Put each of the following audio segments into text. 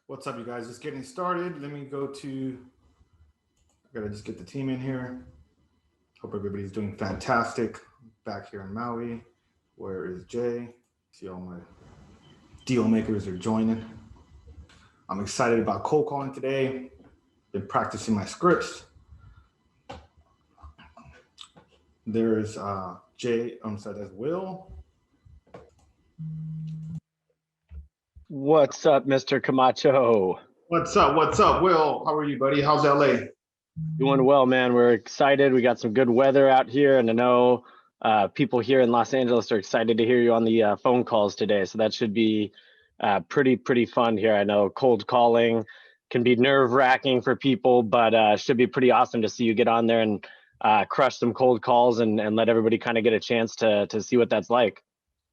What's up, you guys? Just getting started. Let me go to. I gotta just get the team in here. Hope everybody's doing fantastic back here in Maui. Where is Jay? See all my deal makers are joining. I'm excited about cold calling today. Been practicing my scripts. There's Jay. I'm sorry, that's Will. What's up, Mr. Camacho? What's up? What's up, Will? How are you, buddy? How's LA? Doing well, man. We're excited. We got some good weather out here, and I know people here in Los Angeles are excited to hear you on the phone calls today. So that should be pretty fun here. I know cold calling can be nerve-wracking for people, but should be pretty awesome to see you get on there and crush some cold calls and let everybody kind of get a chance to see what that's like.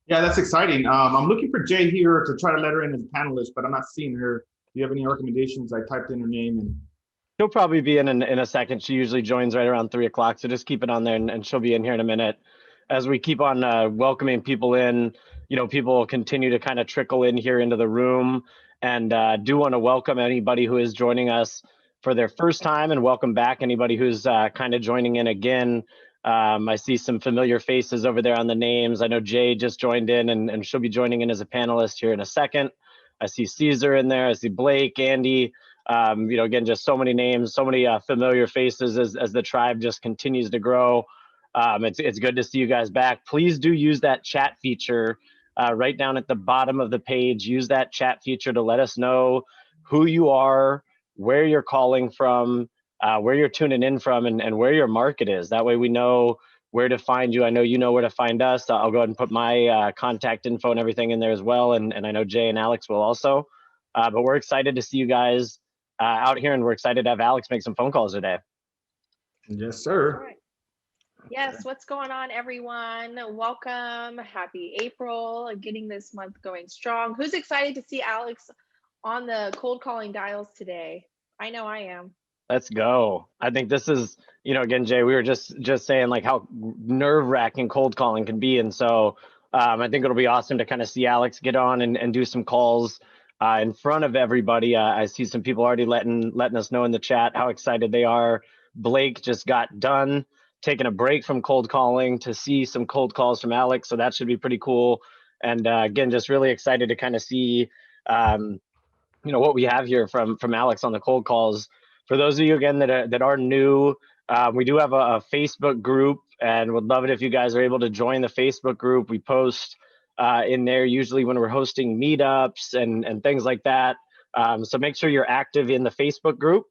Yeah, that's exciting. I'm looking for Jay here to try to let her in as a panelist, but I'm not seeing her. Do you have any recommendations? I typed in her name and She'll probably be in a second. She usually joins right around 3 o'clock. So just keep it on there and she'll be in here in a minute. As we keep on welcoming people in, people will continue to kind of trickle in here into the room. And do want to welcome anybody who is joining us for their first time and welcome back anybody who's kind of joining in again. I see some familiar faces over there on the names. I know Jay just joined in and she'll be joining in as a panelist here in a second. I see Caesar in there. I see Blake, Andy. Again, just so many names, so many familiar faces as the tribe just continues to grow. It's good to see you guys back. Please do use that chat feature right down at the bottom of the page. Use that chat feature to let us know who you are, where you're calling from, where you're tuning in from, and where your market is. That way we know where to find you. I know you know where to find us. I'll go ahead and put my contact info and everything in there as well. And I know Jay and Alex will also. But we're excited to see you guys out here, and we're excited to have Alex make some phone calls today. yes, All sir. right. Yes, what's going on, everyone? Welcome. Happy April. Getting this month going strong. Who's excited to see Alex on the cold calling dials today? I know I am. Let's go. I think this is, again, Jay, we were just saying like how nerve-wracking cold calling can be, and so I think it'll be awesome to kind of see Alex get on and do some calls in front of everybody. I see some people already letting us know in the chat how excited they are. Blake just got done taking a break from cold calling to see some cold calls from Alex, so that should be pretty cool. And again, just really excited to kind of see, what we have here from Alex on the cold calls. For those of you again that are new, we do have a Facebook group, and would love it if you guys are able to join the Facebook group. We post in there usually when we're hosting meetups and things like that. So make sure you're active in the Facebook group,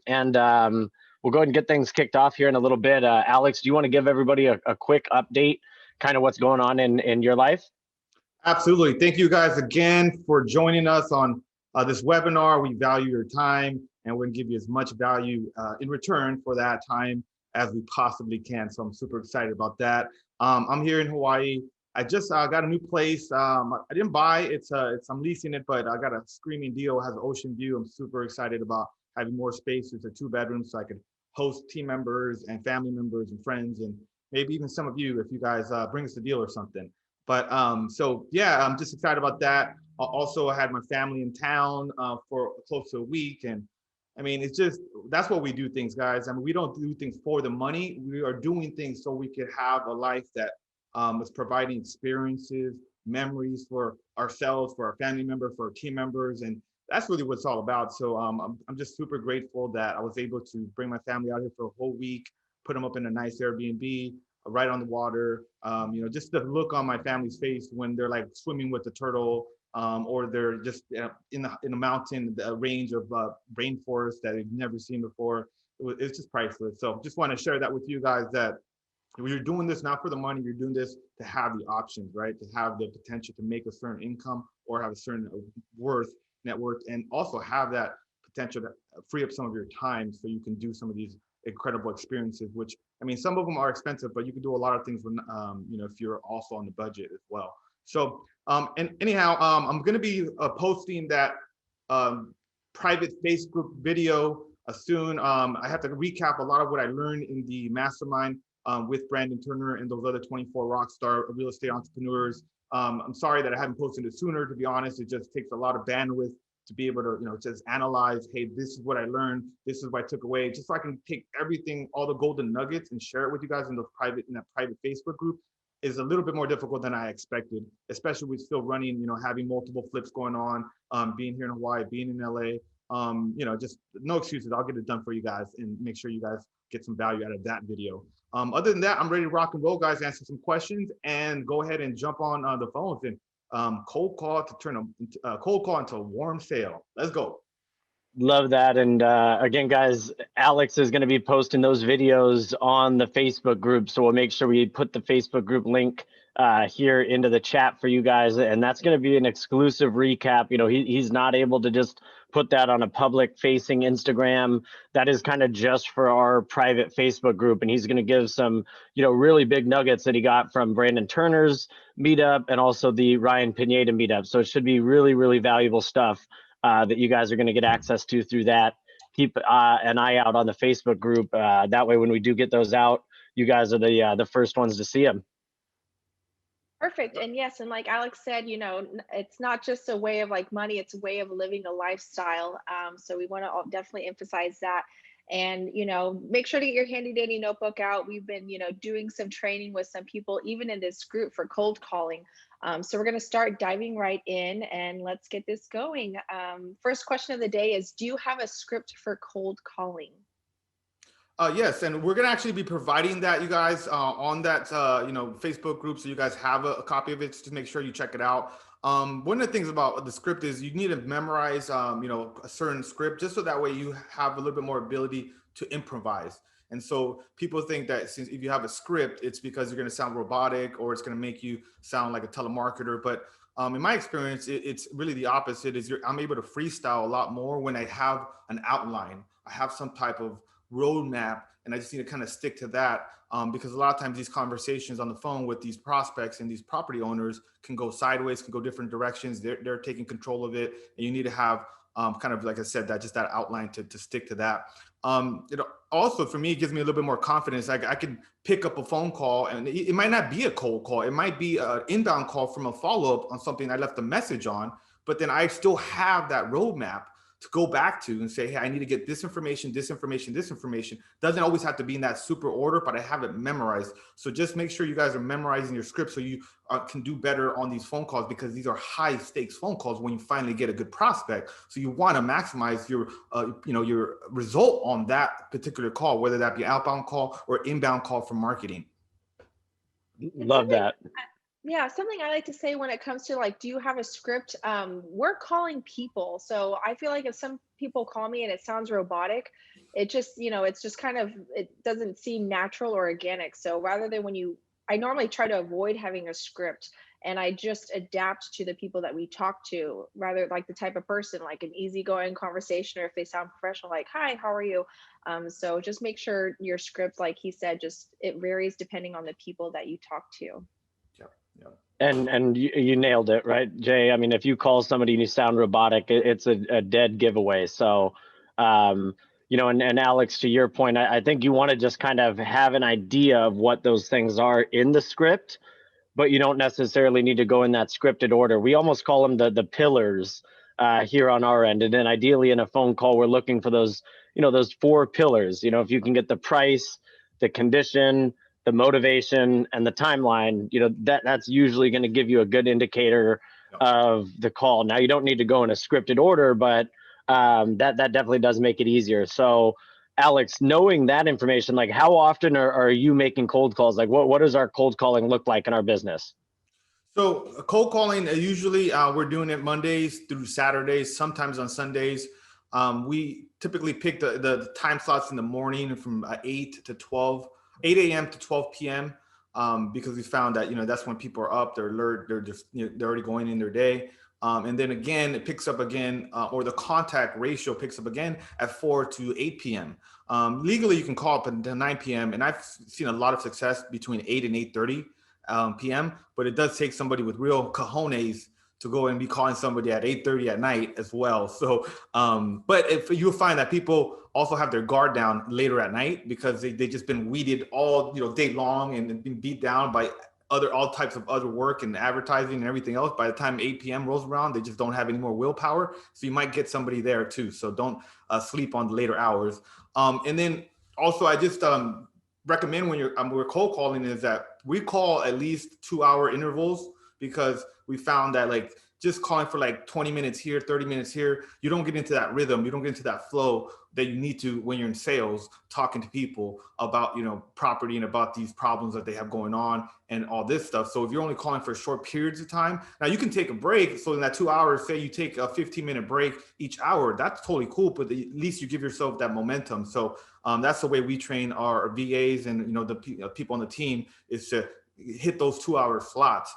and we'll go ahead and get things kicked off here in a little bit. Alex, do you want to give everybody a quick update, kind of what's going on in your life? Absolutely. Thank you guys again for joining us on this webinar. We value your time and we're going to give you as much value in return for that time as we possibly can. So I'm super excited about that. I'm here in Hawaii. I just got a new place. I didn't buy it. I'm leasing it, but I got a screaming deal. It has an ocean view. I'm super excited about having more space. It's a 2-bedroom, so I could host team members and family members and friends, and maybe even some of you if you guys bring us a deal or something. But so yeah, I'm just excited about that. Also, I had my family in town for close to a week, and I mean, it's just that's what we do things, guys. I mean, we don't do things for the money. We are doing things so we could have a life that is providing experiences, memories for ourselves, for our family member, for our team members, and that's really what it's all about. So I'm just super grateful that I was able to bring my family out here for a whole week, put them up in a nice Airbnb right on the water. Just the look on my family's face when they're like swimming with the turtle, or they're just in a mountain, a range of rainforest that they've never seen before. It's just priceless. So just want to share that with you guys that you're doing this not for the money. You're doing this to have the options, right? To have the potential to make a certain income or have a certain net worth, and also have that potential to free up some of your time so you can do some of these incredible experiences, which I mean, some of them are expensive, but you can do a lot of things when, if you're also on the budget as well. So, and anyhow, I'm going to be posting that private Facebook video soon. I have to recap a lot of what I learned in the mastermind with Brandon Turner and those other 24 rockstar real estate entrepreneurs. I'm sorry that I haven't posted it sooner, to be honest. It just takes a lot of bandwidth to be able to, just analyze, hey, this is what I learned, this is what I took away, just so I can take everything, all the golden nuggets, and share it with you guys in that private Facebook group, is a little bit more difficult than I expected, especially with still running, having multiple flips going on, being here in Hawaii, being in LA. Just no excuses. I'll get it done for you guys and make sure you guys get some value out of that video. Other than that, I'm ready to rock and roll, guys, answer some questions and go ahead and jump on the phones and cold call to turn a cold call into a warm sale. Let's go. Love that. And again, guys, Alex is going to be posting those videos on the Facebook group. So we'll make sure we put the Facebook group link here into the chat for you guys. And that's going to be an exclusive recap. He's not able to just put that on a public facing Instagram. That is kind of just for our private Facebook group. And he's going to give some, really big nuggets that he got from Brandon Turner's meetup and also the Ryan Pineda meetup. So it should be really, really valuable stuff that you guys are going to get access to through that. Keep an eye out on the Facebook group. That way, when we do get those out, you guys are the first ones to see them. Perfect. And yes, and like Alex said, it's not just a way of like money, it's a way of living a lifestyle. So we want to definitely emphasize that. And, make sure to get your handy dandy notebook out. We've been, doing some training with some people, even in this group, for cold calling. So we're going to start diving right in and let's get this going. First question of the day is, do you have a script for cold calling? Yes, and we're going to actually be providing that, you guys, on that, Facebook group. So you guys have a copy of it. Just make sure you check it out. One of the things about the script is you need to memorize, a certain script, just so that way you have a little bit more ability to improvise. And so people think that since if you have a script, it's because you're going to sound robotic or it's going to make you sound like a telemarketer. But in my experience, it's really the opposite. I'm able to freestyle a lot more when I have an outline. I have some type of roadmap, and I just need to kind of stick to that, because a lot of times these conversations on the phone with these prospects and these property owners can go sideways, can go different directions. They're taking control of it, and you need to have kind of, like I said, that outline to stick to that. Also for me, it gives me a little bit more confidence. I can pick up a phone call, and it might not be a cold call. It might be an inbound call from a follow-up on something I left a message on, but then I still have that roadmap to go back to and say, hey, I need to get this information, this information, this information. Doesn't always have to be in that super order, but I have it memorized. So just make sure you guys are memorizing your script so you can do better on these phone calls, because these are high stakes phone calls when you finally get a good prospect. So you want to maximize your, your result on that particular call, whether that be outbound call or inbound call from marketing. Love that. Yeah, something I like to say when it comes to like, do you have a script? We're calling people. So I feel like if some people call me and it sounds robotic, it just, it's just kind of, it doesn't seem natural or organic. So rather than I normally try to avoid having a script, and I just adapt to the people that we talk to, rather like the type of person, like an easygoing conversation, or if they sound professional, like, hi, how are you? So just make sure your script, like he said, it varies depending on the people that you talk to. And you nailed it, right, Jay? I mean, if you call somebody and you sound robotic, it's a dead giveaway. So, and Alex, to your point, I think you want to just kind of have an idea of what those things are in the script, but you don't necessarily need to go in that scripted order. We almost call them the pillars here on our end. And then ideally in a phone call, we're looking for those 4 pillars. If you can get the price, the condition, the motivation, and the timeline, that's usually going to give you a good indicator of the call. Now, you don't need to go in a scripted order, but that definitely does make it easier. So, Alex, knowing that information, like how often are you making cold calls? Like what does our cold calling look like in our business? So cold calling, usually we're doing it Mondays through Saturdays, sometimes on Sundays. We typically pick the time slots in the morning from 8 a.m. to 12 p.m. Because we found that, that's when people are up, they're alert, they're just, they're already going in their day. And then again, it picks up again, or the contact ratio picks up again at 4 to 8 p.m. Legally, you can call up until 9 p.m. And I've seen a lot of success between 8 and 8:30 p.m. But it does take somebody with real cojones to go and be calling somebody at 8:30 at night as well. So, but if you'll find that people also have their guard down later at night because they just been weeded all day long and been beat down by all types of other work and advertising and everything else. By the time 8 p.m. rolls around, they just don't have any more willpower. So you might get somebody there too. So don't sleep on the later hours. And then also, I just recommend when we're cold calling is that we call at least 2-hour intervals, because we found that like just calling for like 20 minutes here, 30 minutes here, you don't get into that rhythm, you don't get into that flow that you need to when you're in sales, talking to people about, property and about these problems that they have going on and all this stuff. So if you're only calling for short periods of time, now you can take a break. So in that 2 hours, say you take a 15-minute break each hour, that's totally cool, but at least you give yourself that momentum. So that's the way we train our VAs and, the people on the team, is to hit those 2-hour slots,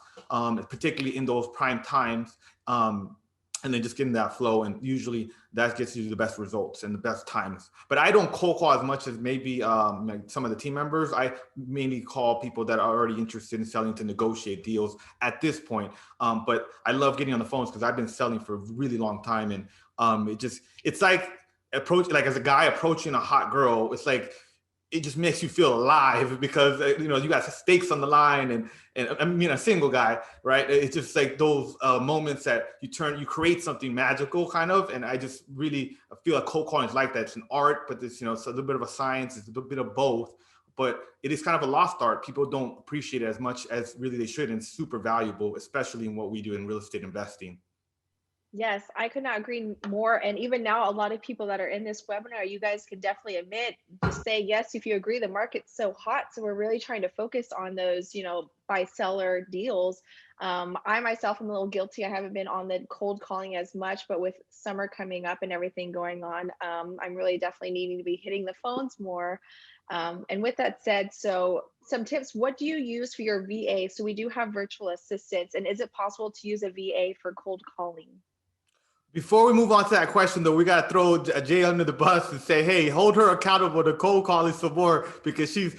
particularly in those prime times, and then just getting that flow. And usually that gets you the best results and the best times. But I don't cold call as much as maybe like some of the team members. I mainly call people that are already interested in selling to negotiate deals at this point. But I love getting on the phones because I've been selling for a really long time. And it's like as a guy approaching a hot girl. It's like, it just makes you feel alive, because you got stakes on the line, and I mean, a single guy, right? It's just like those moments that you create something magical kind of. And I just really feel like cold calling is like that. It's an art, but it's it's a little bit of a science. It's a little bit of both, but it is kind of a lost art. People don't appreciate it as much as really they should, and super valuable, especially in what we do in real estate investing. Yes, I could not agree more. And even now, a lot of people that are in this webinar, you guys can definitely admit, just say yes if you agree. The market's so hot, so we're really trying to focus on those, buy seller deals. I myself am a little guilty. I haven't been on the cold calling as much, but with summer coming up and everything going on, I'm really definitely needing to be hitting the phones more. And with that said, so some tips: what do you use for your VA? So we do have virtual assistants, and is it possible to use a VA for cold calling? Before we move on to that question, though, we got to throw Jay under the bus and say, hey, hold her accountable to cold calling some more, because she's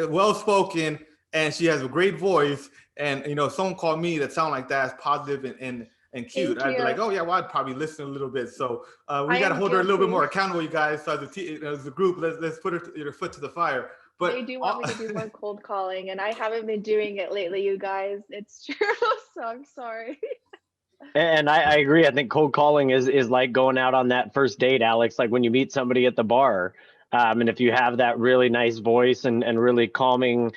well-spoken and she has a great voice. And, if someone called me that sound like that, is positive and cute, I'd be like, oh, yeah, well, I'd probably listen a little bit. So we got to hold her a little bit more accountable, you guys. So as a group, let's put her foot to the fire. But they do want me to do more cold calling, and I haven't been doing it lately, you guys. It's true. So I'm sorry. And I agree. I think cold calling is like going out on that first date, Alex, like when you meet somebody at the bar. And if you have that really nice voice and really calming,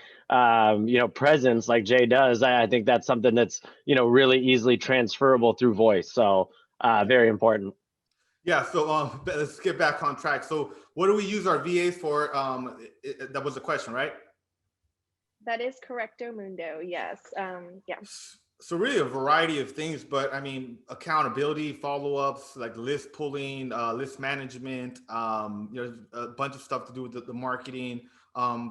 presence like Jay does, I think that's something that's, really easily transferable through voice. So very important. Yeah, so let's get back on track. So what do we use our VAs for? That was the question, right? That is correcto mundo. Yes. Yeah. So really a variety of things, but I mean, accountability, follow-ups, like list pulling, list management, a bunch of stuff to do with the marketing,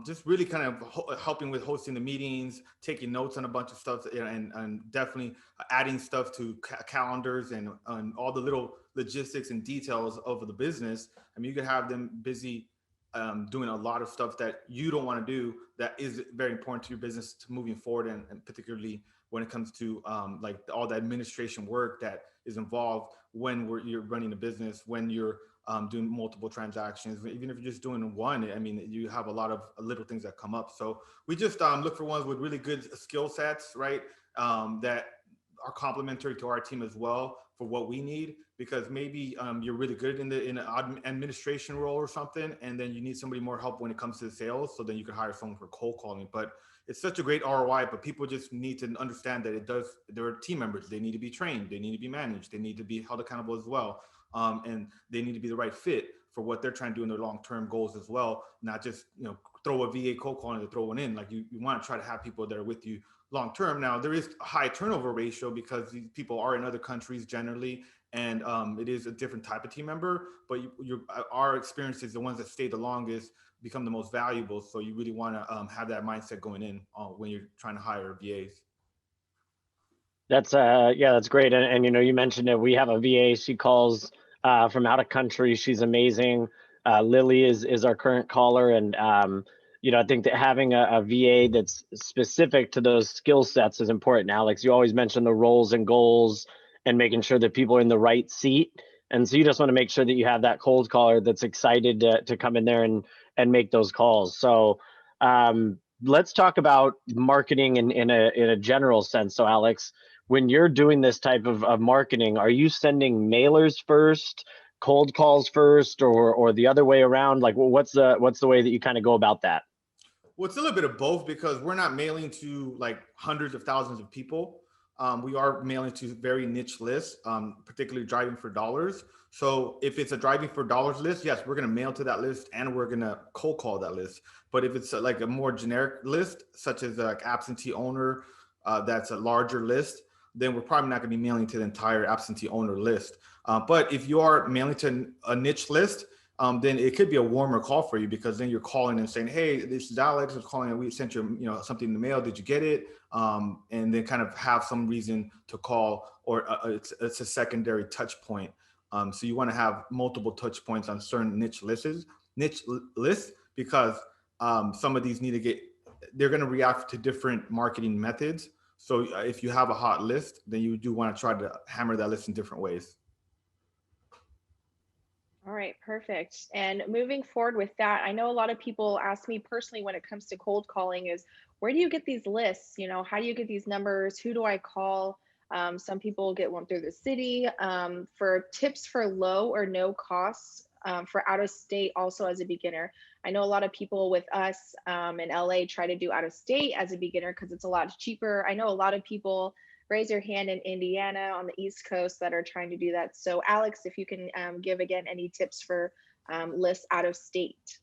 just really kind of helping with hosting the meetings, taking notes on a bunch of stuff, and definitely adding stuff to calendars and all the little logistics and details of the business. I mean, you could have them busy doing a lot of stuff that you don't want to do that is very important to your business to moving forward, and particularly when it comes to like all the administration work that is involved when you're running a business, when you're doing multiple transactions, even if you're just doing one. I mean, you have a lot of little things that come up. So we just look for ones with really good skill sets, right? That are complementary to our team as well for what we need, because maybe you're really good in an administration role or something, and then you need somebody more help when it comes to the sales. So then you could hire someone for cold calling. But it's such a great ROI, but people just need to understand that there are team members. They need to be trained. They need to be managed. They need to be held accountable as well. And they need to be the right fit for what they're trying to do in their long-term goals as well. Not just, throw a VA cold calling to throw one in. Like you want to try to have people that are with you long-term. Now there is a high turnover ratio because these people are in other countries generally. And it is a different type of team member, but our experience is the ones that stay the longest become the most valuable. So you really want to have that mindset going in when you're trying to hire VAs. That's that's great. And you mentioned it. We have a VA. She calls from out of country. She's amazing. Lily is our current caller, and I think that having a VA that's specific to those skill sets is important. Alex, you always mention the roles and goals and making sure that people are in the right seat. And so you just want to make sure that you have that cold caller that's excited to come in there and make those calls. So let's talk about marketing in a general sense. So Alex, when you're doing this type of marketing, are you sending mailers first, cold calls first, or the other way around? Like, what's the way that you kind of go about that? Well, it's a little bit of both because we're not mailing to like hundreds of thousands of people. We are mailing to very niche lists, particularly driving for dollars. So if it's a driving for dollars list, yes, we're going to mail to that list and we're going to cold call that list. But if it's like a more generic list, such as like absentee owner, that's a larger list, then we're probably not going to be mailing to the entire absentee owner list. But if you are mailing to a niche list, then it could be a warmer call for you because then you're calling and saying, "Hey, this is Alex. I'm calling. We sent you, something in the mail. Did you get it?" And then kind of have some reason to call, or it's a secondary touch point. So you want to have multiple touch points on certain niche lists because some of these they're going to react to different marketing methods. So if you have a hot list, then you do want to try to hammer that list in different ways. All right, perfect. And moving forward with that, I know a lot of people ask me personally when it comes to cold calling is, where do you get these lists? How do you get these numbers? Who do I call? Some people get one through the city. For tips for low or no costs for out of state, also as a beginner. I know a lot of people with us in LA try to do out of state as a beginner because it's a lot cheaper. I know a lot of people raise your hand in Indiana on the East Coast that are trying to do that. So Alex, if you can give again any tips for lists out of state.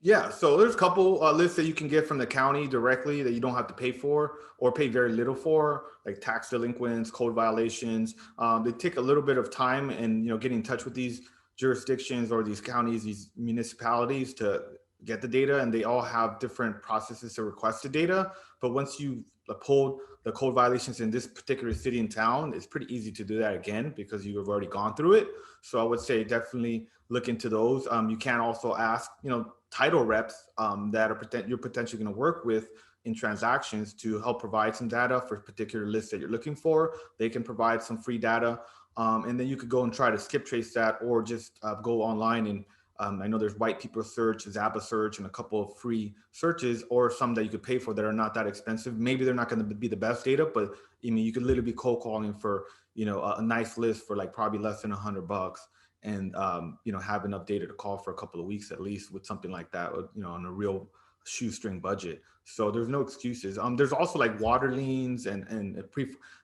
Yeah, so there's a couple lists that you can get from the county directly that you don't have to pay for or pay very little for, like tax delinquents, code violations. They take a little bit of time and getting in touch with these jurisdictions or these counties, these municipalities to get the data, and they all have different processes to request the data. But once you pulled the code violations in this particular city and town, it's pretty easy to do that again because you have already gone through it. So I would say definitely look into those. You can also ask, title reps that you're potentially going to work with in transactions to help provide some data for particular lists that you're looking for. They can provide some free data. And then you could go and try to skip trace that or just go online and I know there's White People Search, Zappa Search, and a couple of free searches, or some that you could pay for that are not that expensive. Maybe they're not going to be the best data, but you could literally be cold calling for a nice list for like probably less than $100, and have enough data to call for a couple of weeks at least with something like that, on a real shoestring budget. So there's no excuses. There's also like water liens and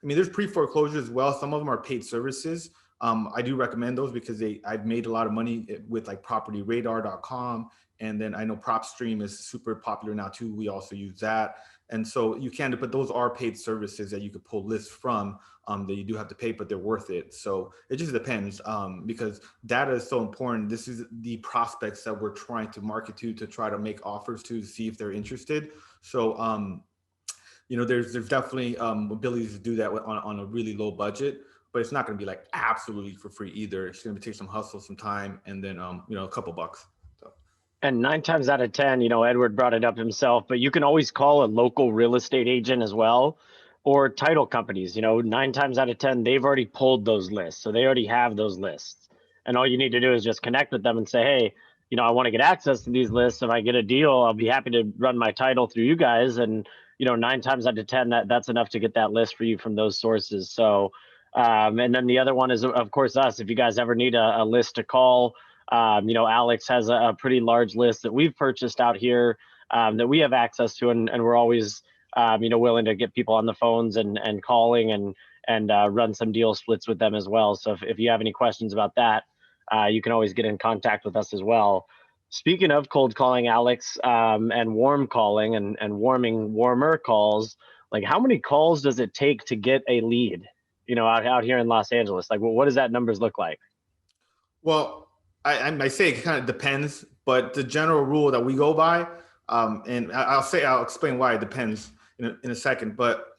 there's pre-foreclosure as well. Some of them are paid services. I do recommend those because I've made a lot of money with like propertyradar.com. And then I know PropStream is super popular now too. We also use that. And so you can, but those are paid services that you could pull lists from that you do have to pay, but they're worth it. So it just depends because data is so important. This is the prospects that we're trying to market to try to make offers to see if they're interested. So, there's definitely abilities to do that on a really low budget. But it's not going to be like absolutely for free either. It's going to take some hustle, some time, and then a couple bucks. So. And 9 times out of 10, Edward brought it up himself, but you can always call a local real estate agent as well, or title companies. 9 times out of 10, they've already pulled those lists, so they already have those lists. And all you need to do is just connect with them and say, hey, I want to get access to these lists. If I get a deal, I'll be happy to run my title through you guys. And 9 times out of 10, that's enough to get that list for you from those sources. So. And then the other one is, of course, us. If you guys ever need a list to call, Alex has a pretty large list that we've purchased out here that we have access to, and we're always, willing to get people on the phones and calling and run some deal splits with them as well. So if you have any questions about that, you can always get in contact with us as well. Speaking of cold calling, Alex, and warm calling and warmer calls, like how many calls does it take to get a lead? Out here in Los Angeles, like, what does that numbers look like? Well, I say it kind of depends, but the general rule that we go by, and I'll explain why it depends in a second, but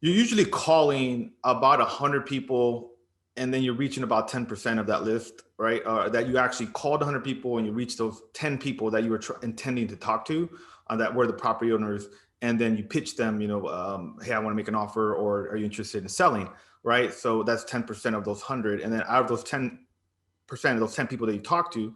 you're usually calling about 100 people, and then you're reaching about 10% of that list, right? That you actually called 100 people and you reach those 10 people that you were intending to talk to, that were the property owners. And then you pitch them, hey, I want to make an offer, or are you interested in selling, right? So that's 10% of those 100. And then out of those 10% of those 10 people that you talk to,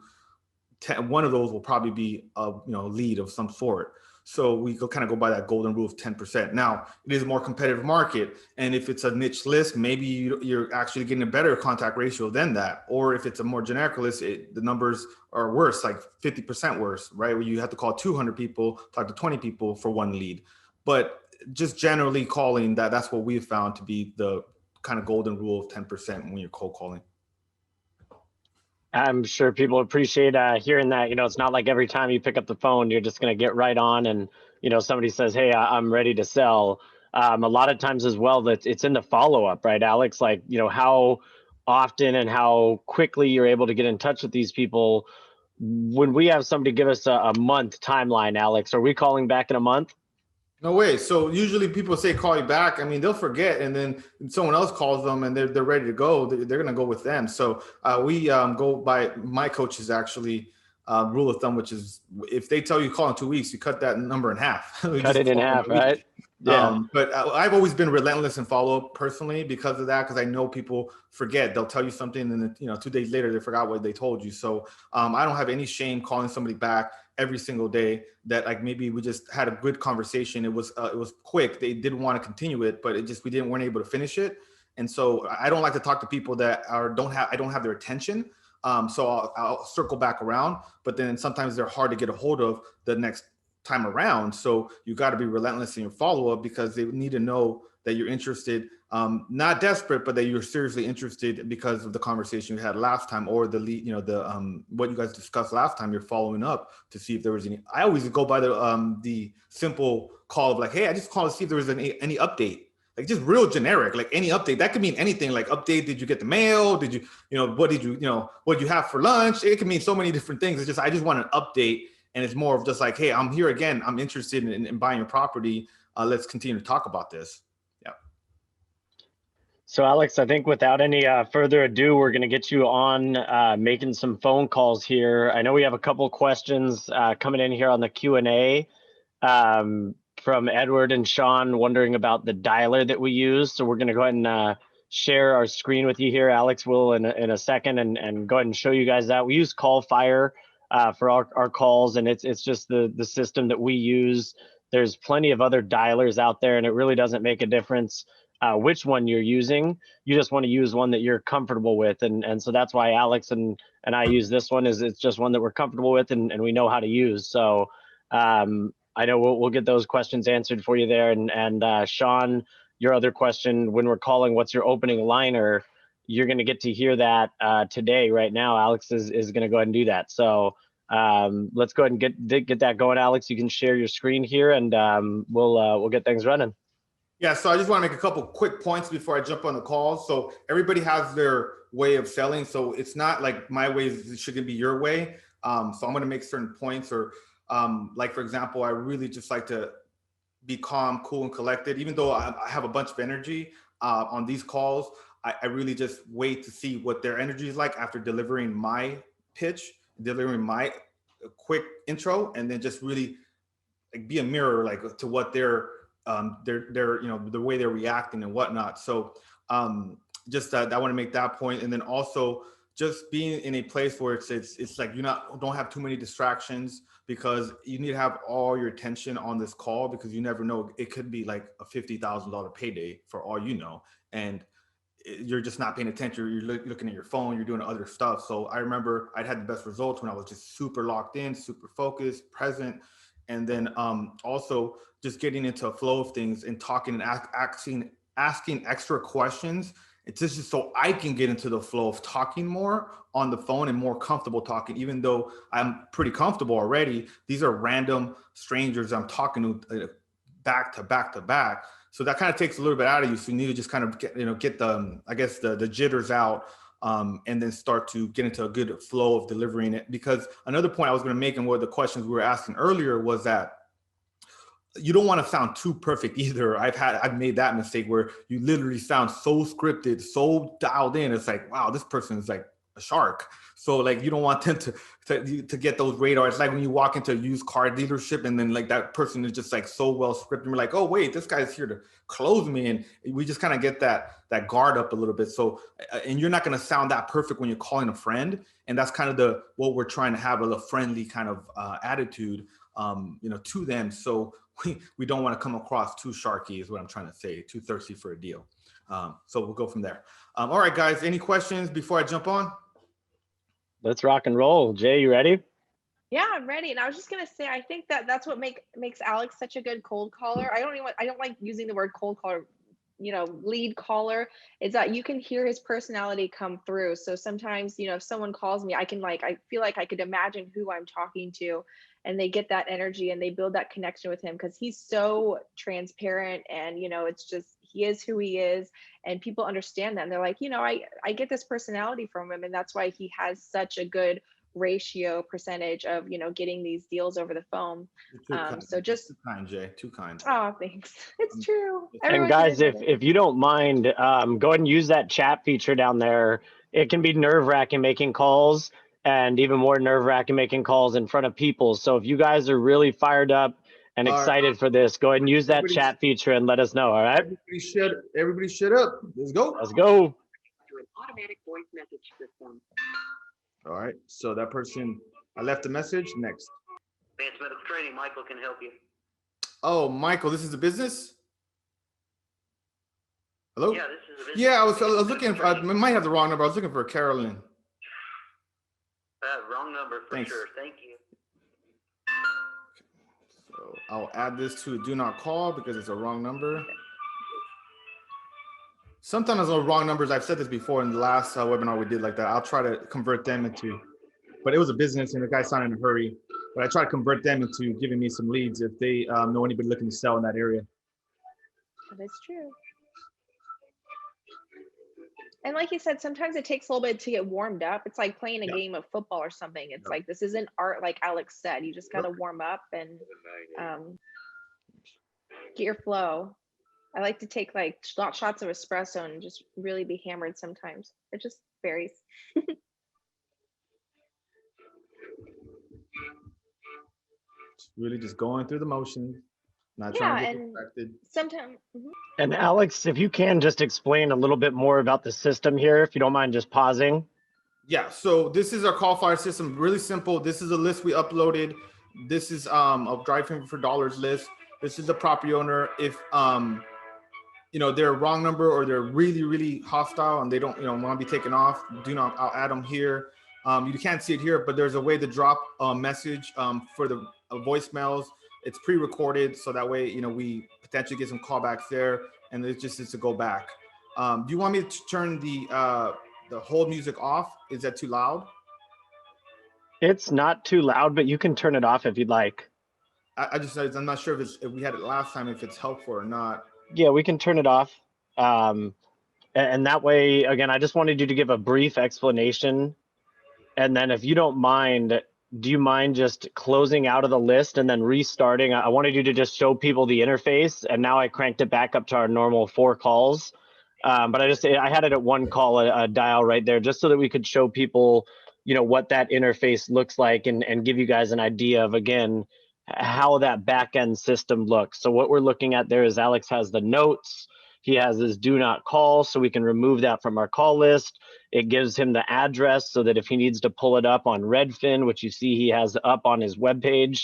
one of those will probably be a lead of some sort. So we kind of go by that golden rule of 10%. Now, it is a more competitive market. And if it's a niche list, maybe you're actually getting a better contact ratio than that. Or if it's a more generic list, the numbers are worse, like 50% worse, right? Where you have to call 200 people, talk to 20 people for one lead. But just generally calling, that's what we've found to be the kind of golden rule of 10% when you're cold calling. I'm sure people appreciate hearing that. It's not like every time you pick up the phone, you're just going to get right on and, somebody says, hey, I'm ready to sell. A lot of times as well, that it's in the follow-up, right, Alex? Like, how often and how quickly you're able to get in touch with these people. When we have somebody give us a month timeline, Alex, are we calling back in a month? No way. So usually people say call you back. I mean, they'll forget, and then someone else calls them, and they're ready to go. They're going to go with them. So we go by my coach's actually rule of thumb, which is if they tell you call in 2 weeks, you cut that number in half. Cut it in half, right? Yeah. But I've always been relentless in follow up personally because of that, because I know people forget. They'll tell you something, and then 2 days later they forgot what they told you. So I don't have any shame calling somebody back every single day that like maybe we just had a good conversation. It was quick. They didn't want to continue it, but we weren't able to finish it. And so I don't like to talk to people that I don't have their attention. So I'll circle back around, but then sometimes they're hard to get a hold of the next time around. So you got to be relentless in your follow-up because they need to know that you're interested, not desperate, but that you're seriously interested because of the conversation you had last time or the lead, what you guys discussed last time. You're following up to see if there was any. I always go by the simple call of like, hey, I just called to see if there was any update. Like just real generic, like any update. That could mean anything. Like update, did you get the mail? Did you, what did you have for lunch? It can mean so many different things. It's just, I just want an update. And it's more of just like, hey, I'm here again. I'm interested in buying your property. Let's continue to talk about this. Yeah. So Alex, I think without any further ado, we're going to get you on making some phone calls here. I know we have a couple questions coming in here on the Q&A. From Edward and Sean wondering about the dialer that we use. So we're going to go ahead and share our screen with you here. Alex will in a second and go ahead and show you guys that. We use CallFire for our calls, and it's just the system that we use. There's plenty of other dialers out there, and it really doesn't make a difference which one you're using. You just want to use one that you're comfortable with. And so that's why Alex and I use this one. It's just one that we're comfortable with and we know how to use. So I know we'll get those questions answered for you there. And Sean, your other question, when we're calling, what's your opening liner? You're going to get to hear that today. Right now, Alex is going to go ahead and do that. So let's go ahead and get that going, Alex. You can share your screen here, and we'll get things running. Yeah, so I just want to make a couple quick points before I jump on the call. So everybody has their way of selling. So it's not like my way should be your way. So I'm going to make certain points or like, for example, I really just like to be calm, cool, and collected. Even though I have a bunch of energy on these calls, I really just wait to see what their energy is like after delivering my pitch, delivering my quick intro, and then just really like be a mirror like to what they're the way they're reacting and whatnot. So just I want to make that point, and then also just being in a place where it's like don't have too many distractions, because you need to have all your attention on this call, because you never know, it could be like a $50,000 payday for all you know, and you're just not paying attention. You're looking at your phone, you're doing other stuff. So I remember I'd had the best results when I was just super locked in, super focused, present, and then also just getting into a flow of things and talking and asking extra questions. It's just so I can get into the flow of talking more on the phone and more comfortable talking, even though I'm pretty comfortable already. These are random strangers I'm talking to back to back to back. So that kind of takes a little bit out of you. So you need to just kind of get the, I guess, the jitters out, and then start to get into a good flow of delivering it. Because another point I was going to make, and one of the questions we were asking earlier, was that you don't want to sound too perfect either. I've made that mistake where you literally sound so scripted, so dialed in. It's like, wow, this person is like a shark. So like, you don't want them to get those radar. It's like when you walk into a used car dealership and then like that person is just like so well scripted. And you're like, oh wait, this guy's here to close me. And we just kind of get that guard up a little bit. So, and you're not going to sound that perfect when you're calling a friend. And that's kind of what we're trying to have, a friendly kind of attitude. to them. So we don't want to come across too sharky is what I'm trying to say, too thirsty for a deal. So we'll go from there. All right, guys, any questions before I jump on? Let's rock and roll. Jay, you ready? Yeah, I'm ready. And I was just gonna say, I think that's what makes Alex such a good cold caller. I don't like using the word cold caller, lead caller, is that you can hear his personality come through. So sometimes, if someone calls me, I feel like I could imagine who I'm talking to, and they get that energy and they build that connection with him because he's so transparent, and it's just he is who he is, and people understand that. And they're like, I get this personality from him, and that's why he has such a good ratio percentage of getting these deals over the phone. So just too kind, Jay, too kind. Oh, thanks. It's true. And guys, if you don't mind, go ahead and use that chat feature down there. It can be nerve-wracking making calls, and even more nerve-wracking making calls in front of people. So if you guys are really fired up and excited for this, go ahead and use that chat feature and let us know. All right. Everybody shut up. Let's go. Let's go. To an automatic voice message system. All right. So that person, I left a message. Next. Advanced Medical Training, Michael can help you. Oh, Michael, this is a business? Hello? Yeah, this is a business. Yeah, I was looking for, I might have the wrong number. I was looking for Carolyn. Wrong number for Thanks. sure. Thank you. So I'll add this to do not call because it's a wrong number. Sometimes those wrong numbers, I've said this before in the last webinar we did like that. I'll try to convert them into, but it was a business and the guy's not in a hurry. But I try to convert them into giving me some leads if they know anybody looking to sell in that area. That's true. And like you said, sometimes it takes a little bit to get warmed up. It's like playing a game of football or something. It's like, this isn't art, like Alex said. You just got to warm up and get your flow. I like to take like shots of espresso and just really be hammered sometimes. It just varies. Really just going through the motions, not trying to get distracted. Sometimes. And Alex, if you can just explain a little bit more about the system here, if you don't mind just pausing. Yeah, so this is our call fire system, really simple. This is a list we uploaded. This is a driving for dollars list. This is the property owner. If they're a wrong number or they're really, really hostile and they don't want to be taken off, I'll add them here. You can't see it here, but there's a way to drop a message for the voicemails. It's pre-recorded, so that way we potentially get some callbacks there, and it's just to go back. Do you want me to turn the hold music off? Is that too loud? It's not too loud, but you can turn it off if you'd like. I'm not sure if we had it last time, if it's helpful or not. Yeah, we can turn it off. And that way, again, I just wanted you to give a brief explanation. And then if you don't mind, do you mind just closing out of the list and then restarting? I wanted you to just show people the interface, and now I cranked it back up to our normal 4 calls. But I had it at 1 call, a dial right there, just so that we could show people, what that interface looks like and give you guys an idea of, again, how that back end system looks. So what we're looking at there is Alex has the notes. He has his do not call, so we can remove that from our call list. It gives him the address so that if he needs to pull it up on Redfin, which you see he has up on his webpage,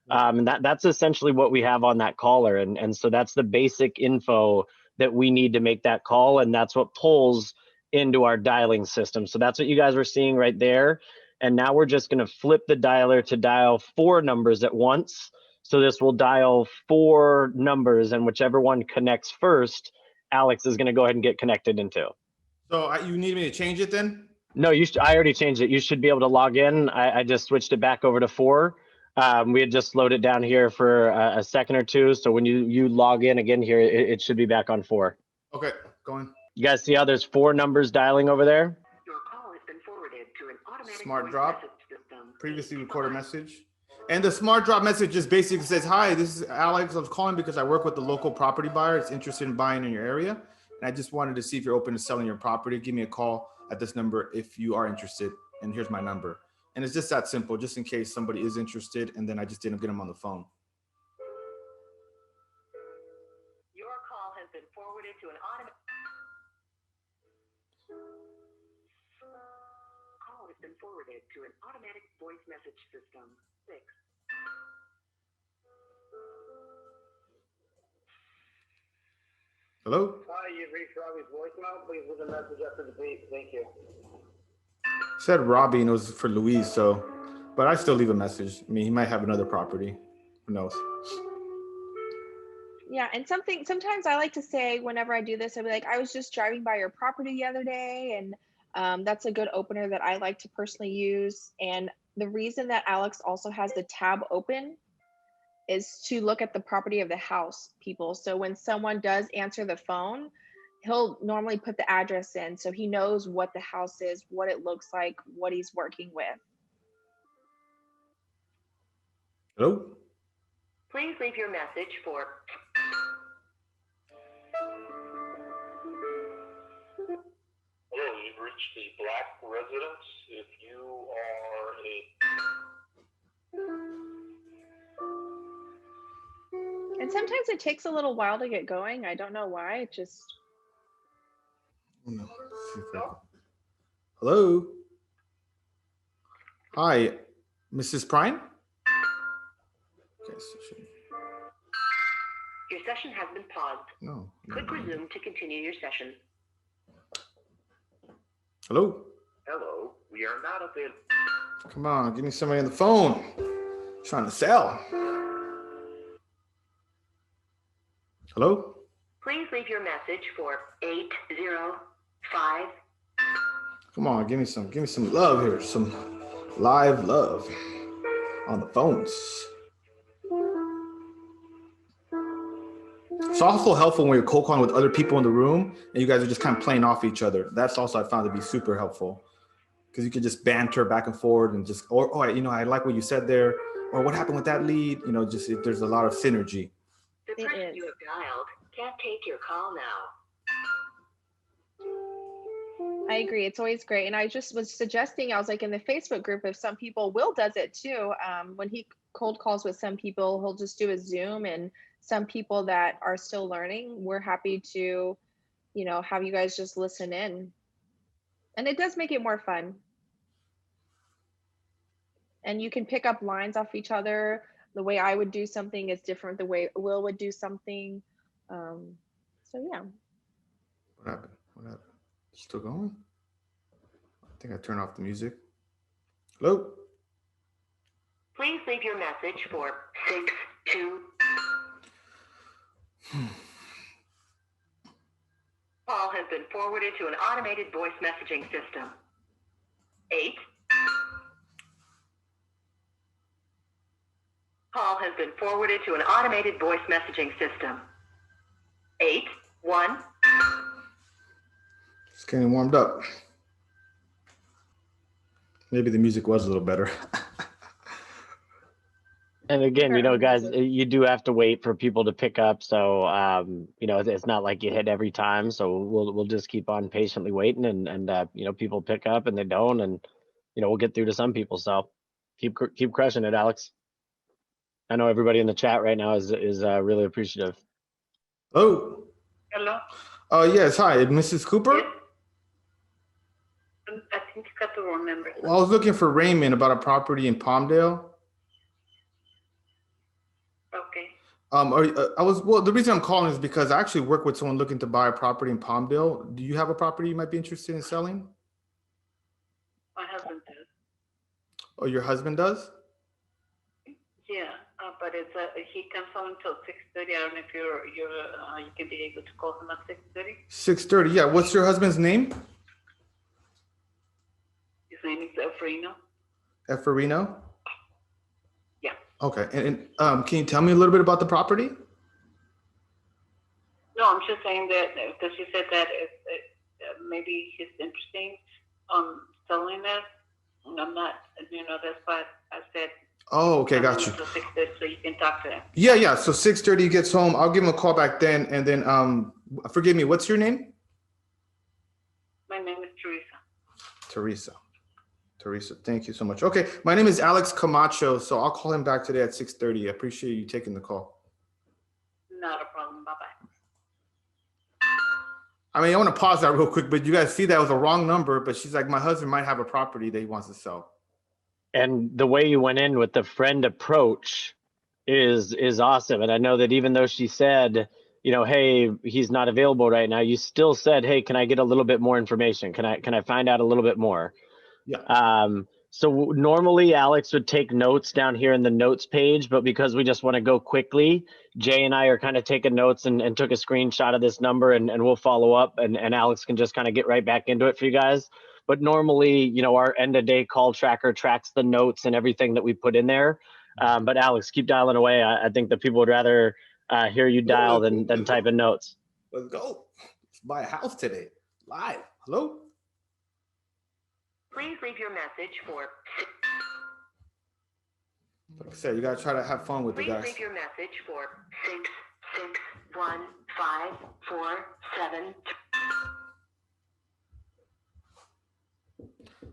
and that's essentially what we have on that caller. And so that's the basic info that we need to make that call, and that's what pulls into our dialing system. So that's what you guys were seeing right there. And now we're just going to flip the dialer to dial 4 numbers at once. So this will dial 4 numbers, and whichever one connects first, Alex is going to go ahead and get connected into. So you need me to change it then? No, I already changed it. You should be able to log in. I just switched it back over to 4. We had just slowed it down here for a second or two. So when you log in again here, it should be back on 4. Okay, going. You guys see how there's 4 numbers dialing over there? Your call has been forwarded to an automatic Smart voice drop. message system. Previously recorded message. And the smart drop message just basically says, hi, this is Alex. I was calling because I work with the local property buyer. It's interested in buying in your area. And I just wanted to see if you're open to selling your property. Give me a call at this number if you are interested. And here's my number. And it's just that simple, just in case somebody is interested. And then I just didn't get them on the phone. Your call has been forwarded to an automatic. Call has been forwarded to an automatic voice message system. 6. Hello? Hi, you've reached Robbie's voicemail. Please leave a message after the beep. Thank you. Said Robbie and it was for Louise, so, but I still leave a message. I mean, he might have another property. Who knows? Yeah, and sometimes I like to say whenever I do this, I'll be like, I was just driving by your property the other day, and that's a good opener that I like to personally use. And the reason that Alex also has the tab open is to look at the property of the house, people. So when someone does answer the phone, he'll normally put the address in so he knows what the house is, what it looks like, what he's working with. Hello? Please leave your message for Hello, you've reached the Black residence. If you are a And sometimes it takes a little while to get going. I don't know why. It just, No. Hello? Hi, Mrs. Prime? Okay, your session has been paused. no. Click resume to continue your session. Hello? hello, we are not available. Come on, give me somebody on the phone. Trying to sell. Hello? Please leave your message for 805. Come on, give me some love here. Some live love on the phones. It's also helpful when you're cold calling with other people in the room and you guys are just kind of playing off each other. That's also I found to be super helpful because you can just banter back and forth and just, or oh, I like what you said there, or what happened with that lead. Just if there's a lot of synergy. The It person is. you have dialed can't take your call now. I agree. It's always great. And I just was suggesting, I was like in the Facebook group, if some people, Will does it too. When he cold calls with some people, he'll just do a Zoom, and some people that are still learning, we're happy to, have you guys just listen in. And it does make it more fun. And you can pick up lines off each other. The way I would do something is different the way Will would do something. So yeah. What happened? Still going? I think I turned off the music. Hello? Please leave your message for 62. Call has been forwarded to an automated voice messaging system. 8. Call has been forwarded to an automated voice messaging system. 8-1. Just getting warmed up. Maybe the music was a little better. And again, guys, you do have to wait for people to pick up. So, it's not like you hit every time. So we'll just keep on patiently waiting and people pick up and they don't. And, we'll get through to some people. So keep crushing it, Alex. I know everybody in the chat right now is really appreciative. Oh. Hello? Yes. Hi, Mrs. Cooper? I think you got the wrong number. Well, I was looking for Raymond about a property in Palmdale. Okay. The reason I'm calling is because I actually work with someone looking to buy a property in Palmdale. Do you have a property you might be interested in selling? My husband does. Oh, your husband does? Yeah, but he comes home until 6:30. I don't know if you can be able to call him at 6:30. 6:30. Yeah. What's your husband's name? His name is Efrino. Efferino? Yeah. Okay. And can you tell me a little bit about the property? No, I'm just saying that because you said that maybe he's interested selling it. And I'm not, that's why I said. Oh, okay. Got you. So 6:30, so you can talk to him. Yeah. So 6:30 he gets home. I'll give him a call back then. And then, forgive me, what's your name? My name is Teresa. Teresa, thank you so much. Okay. My name is Alex Camacho. So I'll call him back today at 6:30. I appreciate you taking the call. Not a problem. Bye-bye. I mean, I want to pause that real quick, but you guys see that was a wrong number, but she's like, my husband might have a property that he wants to sell. And the way you went in with the friend approach is awesome. And I know that even though she said, hey, he's not available right now, you still said, hey, can I get a little bit more information? Can I find out a little bit more? Yeah. So normally Alex would take notes down here in the notes page, but because we just want to go quickly, Jay and I are kind of taking notes and took a screenshot of this number, and we'll follow up, and Alex can just kind of get right back into it for you guys. But normally, our end of day call tracker tracks the notes and everything that we put in there. But Alex, keep dialing away. I think that people would rather hear you dial than type in notes. Let's go. Let's buy a house today. Live. Hello? Please leave your message for. Like I said, you gotta try to have fun with it, Please guys. leave your message for 661-547.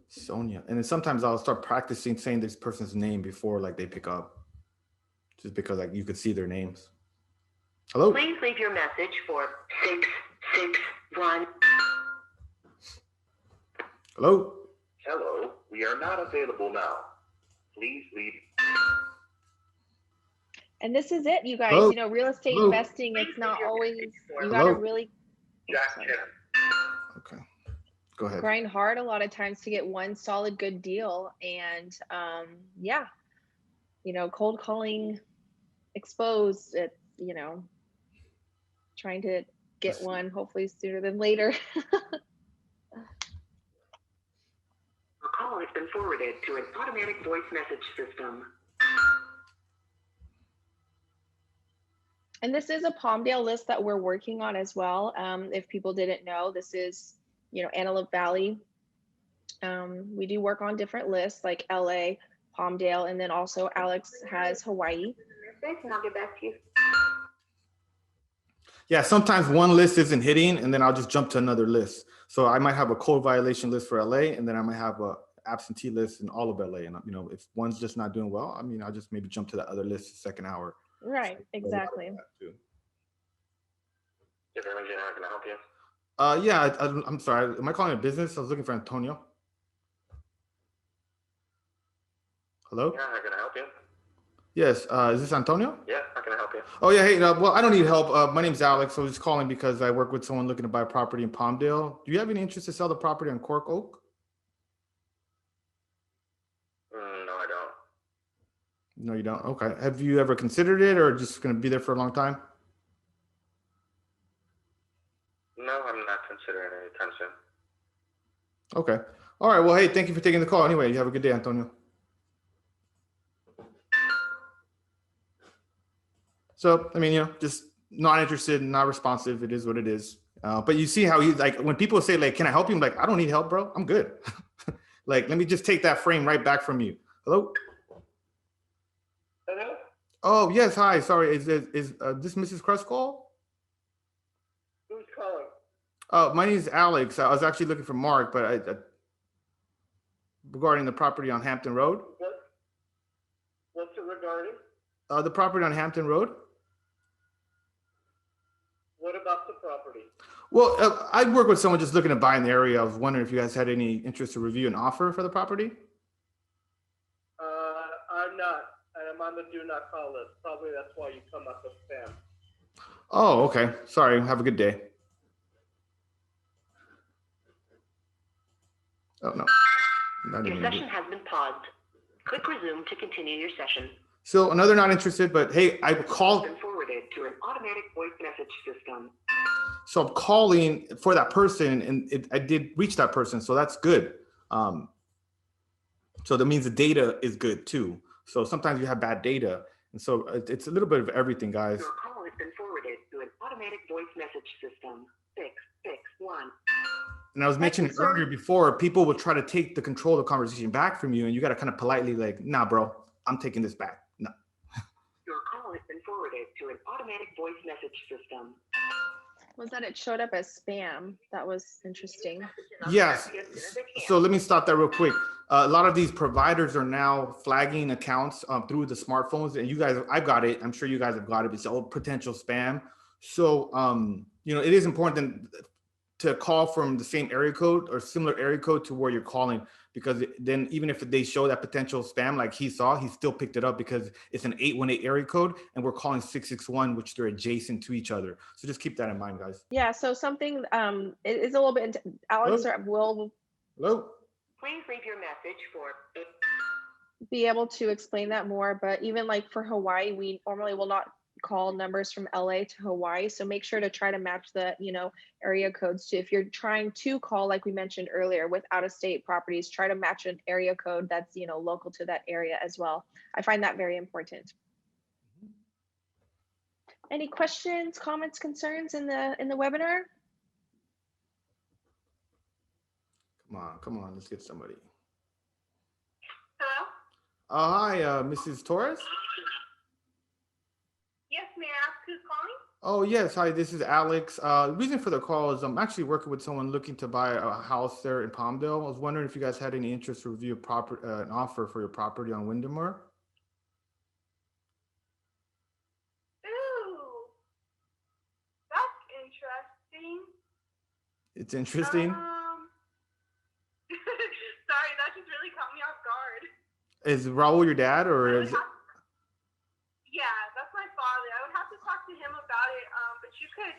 Sonia. And then sometimes I'll start practicing saying this person's name before like they pick up. Just because like you could see their names. Hello? Please leave your message for 661. Hello? Hello, we are not available now. Please leave. And this is it, you guys. Hello? Real estate Hello? investing, it's not always, you Hello? gotta really Jack 10. Okay. Go ahead. grind hard a lot of times to get one solid good deal. And yeah, cold calling exposed, it, trying to get one hopefully sooner than later. Your call has been forwarded to an automatic voice message system. And this is a Palmdale list that we're working on as well. If people didn't know, this is, Antelope Valley. We do work on different lists like LA, Palmdale, and then also Alex has Hawaii. And I'll get back to you. Yeah, sometimes one list isn't hitting and then I'll just jump to another list. So I might have a code violation list for LA and then I might have a absentee list in all of LA. And if one's just not doing well, I'll just maybe jump to the other list the second hour. Right, exactly. Different engine, how can I help you? Yeah, I'm sorry. Am I calling a business? I was looking for Antonio. Hello? Yeah, how can I help you? Yes, is this Antonio? Yeah, how can I help you? Oh yeah, hey, well, I don't need help. My name's Alex. I was just calling because I work with someone looking to buy property in Palmdale. Do you have any interest to sell the property on Cork Oak? No, I don't. No, you don't. Okay. Have you ever considered it or just going to be there for a long time? No, I'm not considering it anytime soon. Okay. All right. Well, hey, thank you for taking the call. Anyway, you have a good day, Antonio. So, just not interested, not responsive. It is what it is. But you see how he, like, when people say, like, can I help you? I'm like, I don't need help, bro. I'm good. Like, let me just take that frame right back from you. Hello? Hello? Oh, yes. Hi. Sorry. Is this Mrs. Kruskal? Who's calling? My name is Alex. I was actually looking for Mark, but regarding the property on Hampton Road. What's it regarding? The property on Hampton Road. What about the property? Well, I work with someone just looking to buy in the area. I was wondering if you guys had any interest to review an offer for the property. I'm not. I'm on the do not call list. Probably that's why you come up with spam. Oh, okay. Sorry. Have a good day. Oh, no. Your session has been paused. Click resume to continue your session. So another not interested, but hey, I called. Been forwarded to an automatic voice message system. So I'm calling for that person and I did reach that person. So that's good. So that means the data is good too. So sometimes you have bad data. And so it's a little bit of everything, guys. Your call has been forwarded to an automatic voice message system. 661. And I was mentioning earlier before, people will try to take the control of the conversation back from you. And you got to kind of politely like, nah, bro, I'm taking this back. No. Your call has been forwarded to an automatic voice message system. Was that it showed up as spam? That was interesting. Yes. So let me stop that real quick. A lot of these providers are now flagging accounts through the smartphones, and you guys, I've got it. I'm sure you guys have got it. It's all potential spam. So, it is important to call from the same area code or similar area code to where you're calling, because then even if they show that potential spam like he saw, he still picked it up because it's an 818 area code and we're calling 661, which they're adjacent to each other. So just keep that in mind, guys. Yeah, so something it is a little bit, Alex will Hello? Please leave your message for be able to explain that more, but even like for Hawaii, we normally will not call numbers from LA to Hawaii. So make sure to try to match the, area codes to, if you're trying to call, like we mentioned earlier, with out of state properties, try to match an area code that's, local to that area as well. I find that very important. Any questions, comments, concerns in the webinar? Come on, let's get somebody. Hello? Hi, Mrs. Torres? Yes, may I ask who's calling? Oh, yes. Hi, this is Alex. The reason for the call is I'm actually working with someone looking to buy a house there in Palmdale. I was wondering if you guys had any interest to review an offer for your property on Windermere. Ooh, that's interesting. It's interesting. Sorry, that just really caught me off guard. Is Raul your dad or is it? Yeah, that's my father. I would have to talk to him about it, but you could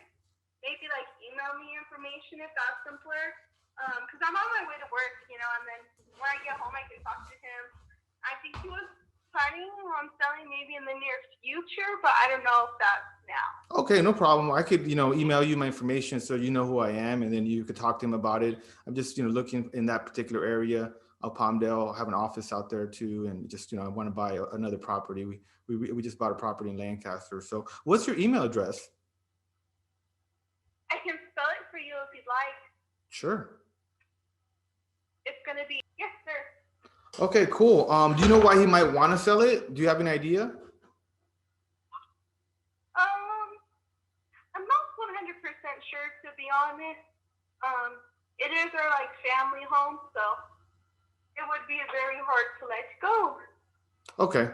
maybe like email me information if that's simpler. Because I'm on my way to work, and then when I get home, I can talk to him. I think he was planning on selling maybe in the near future, but I don't know if that's now. Okay, no problem. I could, email you my information so you know who I am, and then you could talk to him about it. I'm just, looking in that particular area of Palmdale. I have an office out there too, and just, I want to buy another property. We just bought a property in Lancaster. So, what's your email address? I can spell it for you if you'd like. Sure. It's gonna be yes, sir. Okay, cool. Do you know why he might want to sell it? Do you have an idea? I'm not 100% sure, to be honest. It is our family home, so it would be very hard to let go. Okay.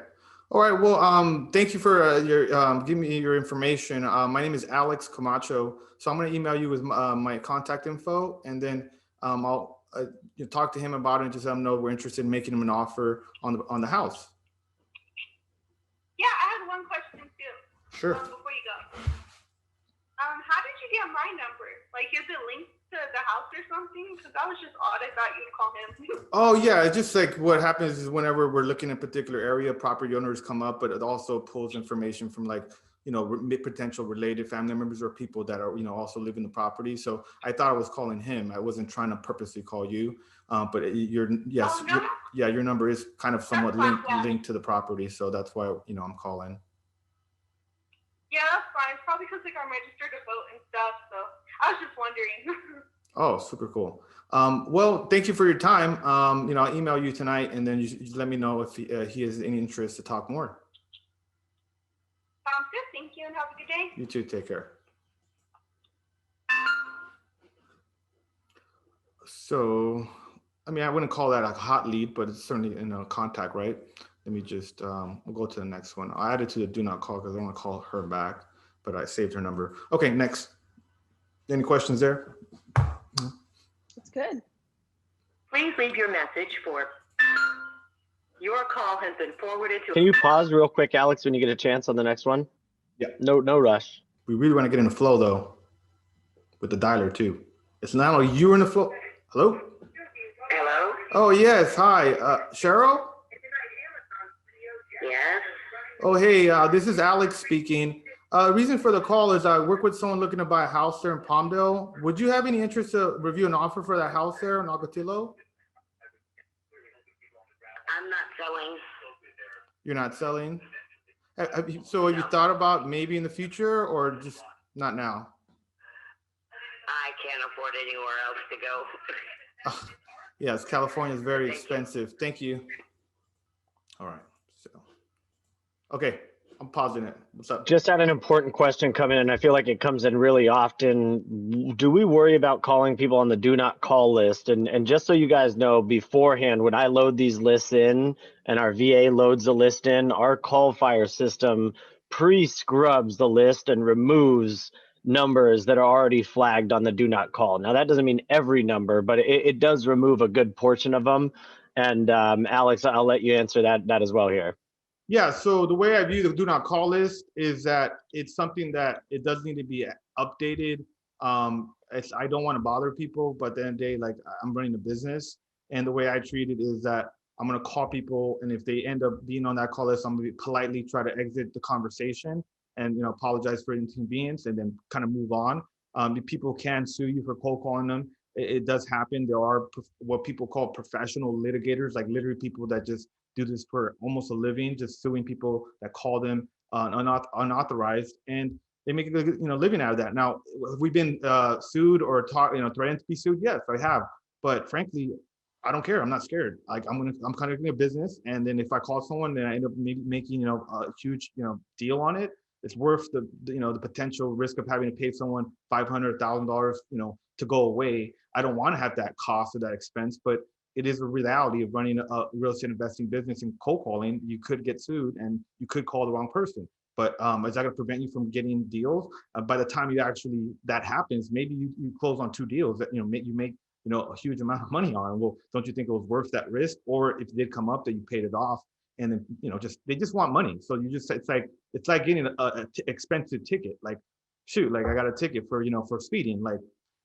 All right. Well, thank you for your giving me your information. My name is Alex Camacho. So I'm going to email you with my contact info, and then I'll talk to him about it and just let him know we're interested in making him an offer on the house. Yeah, I had one question too. Sure. Before you go, how did you get my number? Is it linked to the house or something? Because that was just odd. I thought you'd call him. Oh yeah, it's just like what happens is whenever we're looking at a particular area, property owners come up, but it also pulls information from potential related family members or people that are also live in the property. So I thought I was calling him. I wasn't trying to purposely call you, but your number is kind of somewhat linked to the property, so that's why I'm calling. Yeah, that's fine. It's probably because I'm registered to vote and stuff. So I was just wondering. Oh, super cool. Well, thank you for your time. I'll email you tonight, and then you let me know if he has any interest to talk more. Sounds good. Thank you, and have a good day. You too. Take care. So, I wouldn't call that a hot lead, but it's certainly contact, right? Let me just, we'll go to the next one. I added to the do not call because I want to call her back, but I saved her number. Okay, next. Any questions there? That's good. Please leave your message for your call has been forwarded to. Can you pause real quick, Alex, when you get a chance on the next one? Yeah. No rush. We really want to get in the flow though, with the dialer too. It's not only you're in the flow. Hello? Hello? Oh, yes. Hi, Cheryl? Yes? Oh, hey, this is Alex speaking. Reason for the call is I work with someone looking to buy a house there in Palmdale. Would you have any interest to review an offer for that house there in Ocotillo? I'm not selling. You're not selling? Have you thought about maybe in the future or just not now? I can't afford anywhere else to go. Yes, California is very expensive. Thank you. All right. So, okay, I'm pausing it. What's up? Just had an important question come in, and I feel like it comes in really often. Do we worry about calling people on the do not call list? And just so you guys know beforehand, when I load these lists in and our VA loads the list in, our call fire system pre-scrubs the list and removes numbers that are already flagged on the do not call. Now that doesn't mean every number, but it does remove a good portion of them. And Alex, I'll let you answer that as well here. Yeah, so the way I view the do not call list is that it's something that it does need to be updated. I don't want to bother people, but at the end of the day, like I'm running a business, and the way I treat it is that I'm gonna call people, and if they end up being on that call list, I'm gonna politely try to exit the conversation and apologize for inconvenience, and then kind of move on. People can sue you for cold calling them. It does happen. There are what people call professional litigators, like literally people that just do this for almost a living, just suing people that call them unauthorized, and they make a living out of that. Now, have we been sued or threatened to be sued? Yes, I have. But frankly, I don't care. I'm not scared. Like I'm kind of doing a business, and then if I call someone, then I end up making a huge deal on it. It's worth the potential risk of having to pay someone $500,000 to go away. I don't want to have that cost or that expense, but it is a reality of running a real estate investing business and cold calling. You could get sued and you could call the wrong person. But is that going to prevent you from getting deals? By the time that happens, maybe you close on 2 deals that you make a huge amount of money on. Well, don't you think it was worth that risk? Or if it did come up, that you paid it off, and then they just want money. So it's like getting a expensive ticket. Like, shoot, like I got a ticket for for speeding. Like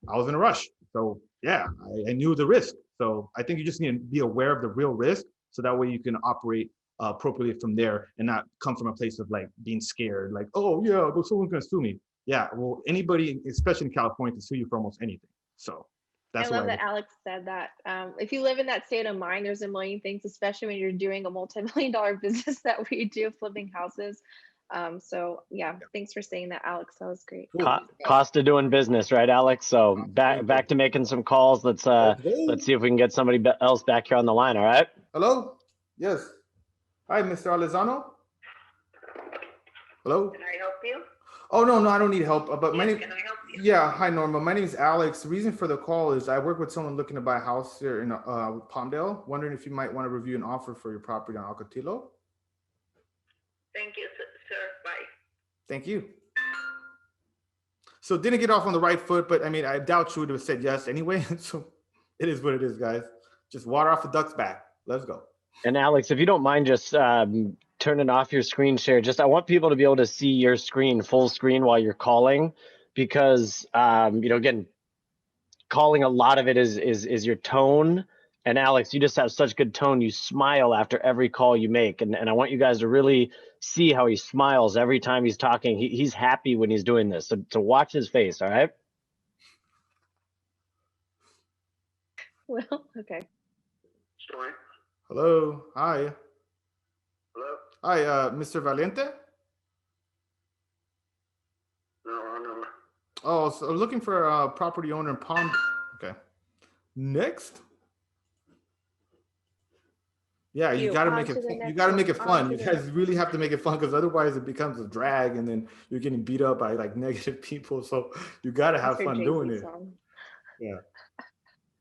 I was in a rush, so yeah, I knew the risk. So I think you just need to be aware of the real risk, so that way you can operate appropriately from there and not come from a place of like being scared, like, oh yeah, someone's gonna sue me. Yeah, well, anybody, especially in California, can sue you for almost anything. So that's I love that Alex said that. If you live in that state of mind, there's a million things, especially when you're doing a multi-million-dollar business that we do, flipping houses. So yeah, thanks for saying that, Alex. That was great. Cost of doing business, right, Alex? So back to making some calls. Let's see if we can get somebody else back here on the line. All right. Hello. Yes. Hi, Mr. Alizano. Hello. Can I help you? Oh no, I don't need help. But my name. Can I help you? Yeah. Hi, Norma. My name is Alex. The reason for the call is I work with someone looking to buy a house here in Palmdale. Wondering if you might want to review an offer for your property on Alcatillo. Thank you, sir. Bye. Thank you. So didn't get off on the right foot, but I mean, I doubt you would have said yes anyway. So it is what it is, guys. Just water off the duck's back. Let's go. And Alex, if you don't mind just turning off your screen share, I want people to be able to see your screen, full screen, while you're calling, because again, calling, a lot of it is your tone. And Alex, you just have such good tone. You smile after every call you make. And I want you guys to really see how he smiles every time he's talking. He's happy when he's doing this. So watch his face, all right? Well, okay. Story. Hello. Hi. Hello? Hi, Mr. Valente. No. Oh, so I'm looking for a property owner in Palm. Okay. Next. Yeah, you got to make it. You got to make it fun. You guys really have to make it fun, because otherwise it becomes a drag, and then you're getting beat up by like negative people. So you got to have fun doing it. Yeah.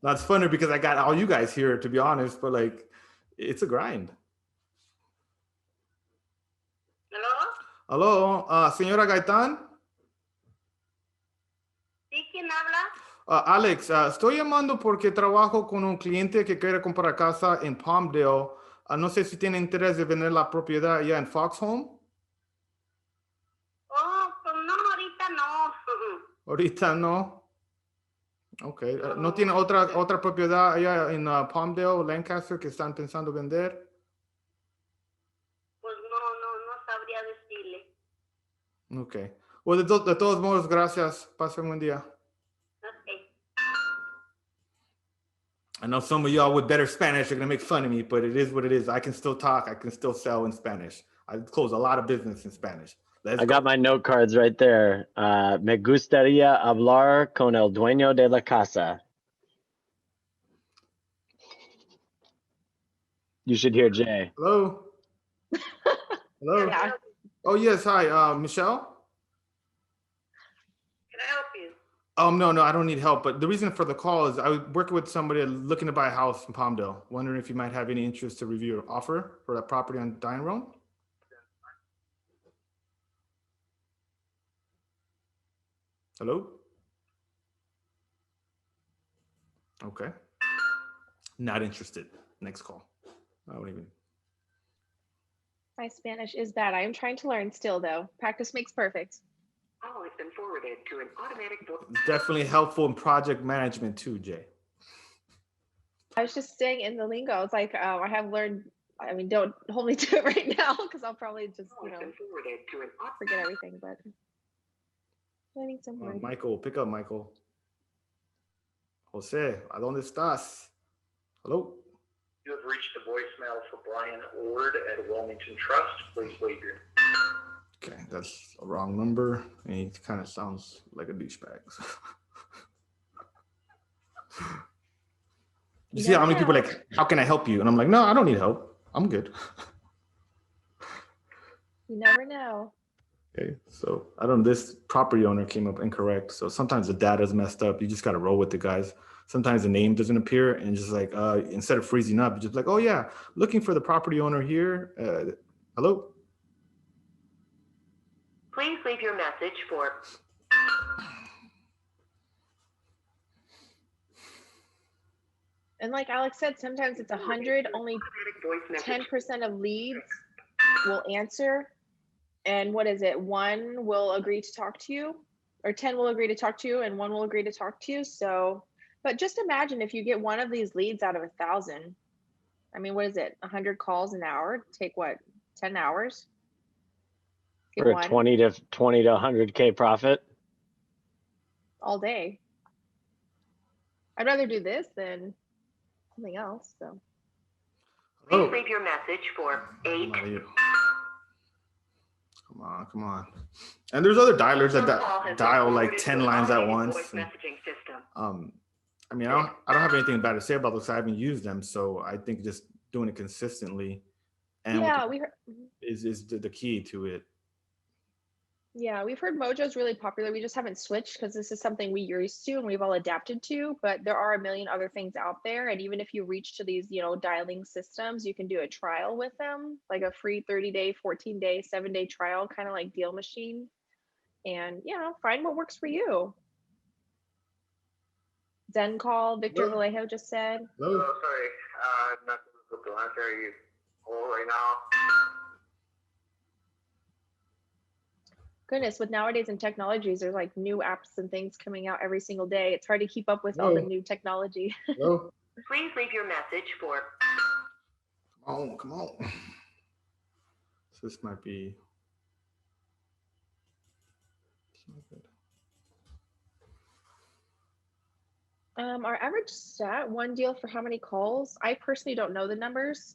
That's funny because I got all you guys here, to be honest, but like it's a grind. ¿Aló? Hello, señora Gaitán. ¿Sí? ¿Quién habla? Alex, estoy llamando porque trabajo con un cliente que quiere comprar casa en Palmdale. No sé si tiene interés de vender la propiedad allá en Foxhome. Oh, pues no, ahorita no. Ahorita no. Ok. ¿No tiene otra propiedad allá en Palmdale, Lancaster, que están pensando vender? Pues no sabría decirle. Ok. Well, de todos modos, gracias. Pase un buen día. Okay. I know some of y'all with better Spanish are going to make fun of me, but it is what it is. I can still talk. I can still sell in Spanish. I close a lot of business in Spanish. I got my note cards right there. Me gustaría hablar con el dueño de la casa. You should hear Jay. Hello? Hello? Yeah. Oh, yes. Hi, Michelle? Can I help you? No, I don't need help. But the reason for the call is I was working with somebody looking to buy a house in Palmdale, wondering if you might have any interest to review an offer for that property on Diane Road. Hello? Okay. Not interested. Next call. I don't even. My Spanish is bad. I am trying to learn still, though. Practice makes perfect. Call has been forwarded to an automatic voice. It's definitely helpful in project management too, Jay. I was just saying in the lingo, it's like I have learned. I mean, don't hold me to it right now because I'll probably just, Call has been forwarded to an forget everything. But learning some words. Michael, pick up, Michael. Jose, ¿a dónde estás? Hello? You have reached the voicemail for Brian Ord at Wilmington Trust. Please leave your. Okay, that's a wrong number. And he kind of sounds like a douchebag. You see how many people are like, how can I help you? And I'm like, no, I don't need help. I'm good. You never know. Okay, so I don't know, this property owner came up incorrect. So sometimes the data's messed up. You just got to roll with the guys. Sometimes the name doesn't appear and just like, instead of freezing up, you're just like, oh yeah, looking for the property owner here. Hello? Please leave your message for. And like Alex said, sometimes it's 100, only Automatic voice 10% of leads will answer. And what is it? 1 will agree to talk to you, or 10 will agree to talk to you, and 1 will agree to talk to you. So, but just imagine if you get one of these leads out of 1,000. I mean, what is it? 100 calls an hour? Take what? 10 hours? Get For a one 20 to 100K profit. all day. I'd rather do this than something else. So. Please leave your message for 8. Come on, come on. And there's other dialers that dial like 10 lines at once. And, I mean, I don't have anything bad to say about those. I haven't used them, so I think just doing it consistently and Yeah, is the key to it. Yeah, we've heard Mojo's really popular. We just haven't switched because this is something we're used to and we've all adapted to, but there are a million other things out there. And even if you reach to these, dialing systems, you can do a trial with them, like a free 30-day, 14-day, 7-day trial, kind of like Deal Machine. And, find what works for you. Zen Call, Victor Vallejo just said. Oh, sorry. I'm not going to answer you all right now. Goodness, with nowadays and technologies, there's like new apps and things coming out every single day. It's hard to keep up with all the new technology. Please leave your message for. Come on. So this might be. Our average stat, 1 deal for how many calls? I personally don't know the numbers.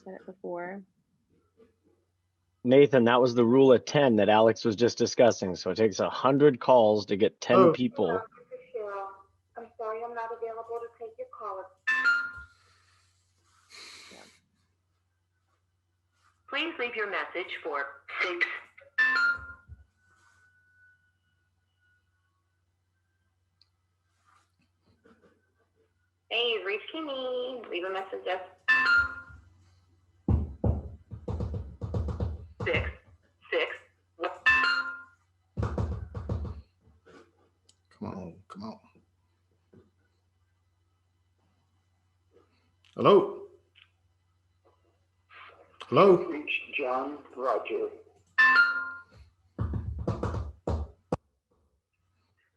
Said it before. Nathan, that was the rule of 10 that Alex was just discussing. So it takes 100 calls to get 10 people. Hello, this is Cheryl. I'm sorry I'm not available to take your call. Please leave your message for 6. Hey, you've reached Kimmy. Leave a message at 6. Come on. Hello? Reach John Roger.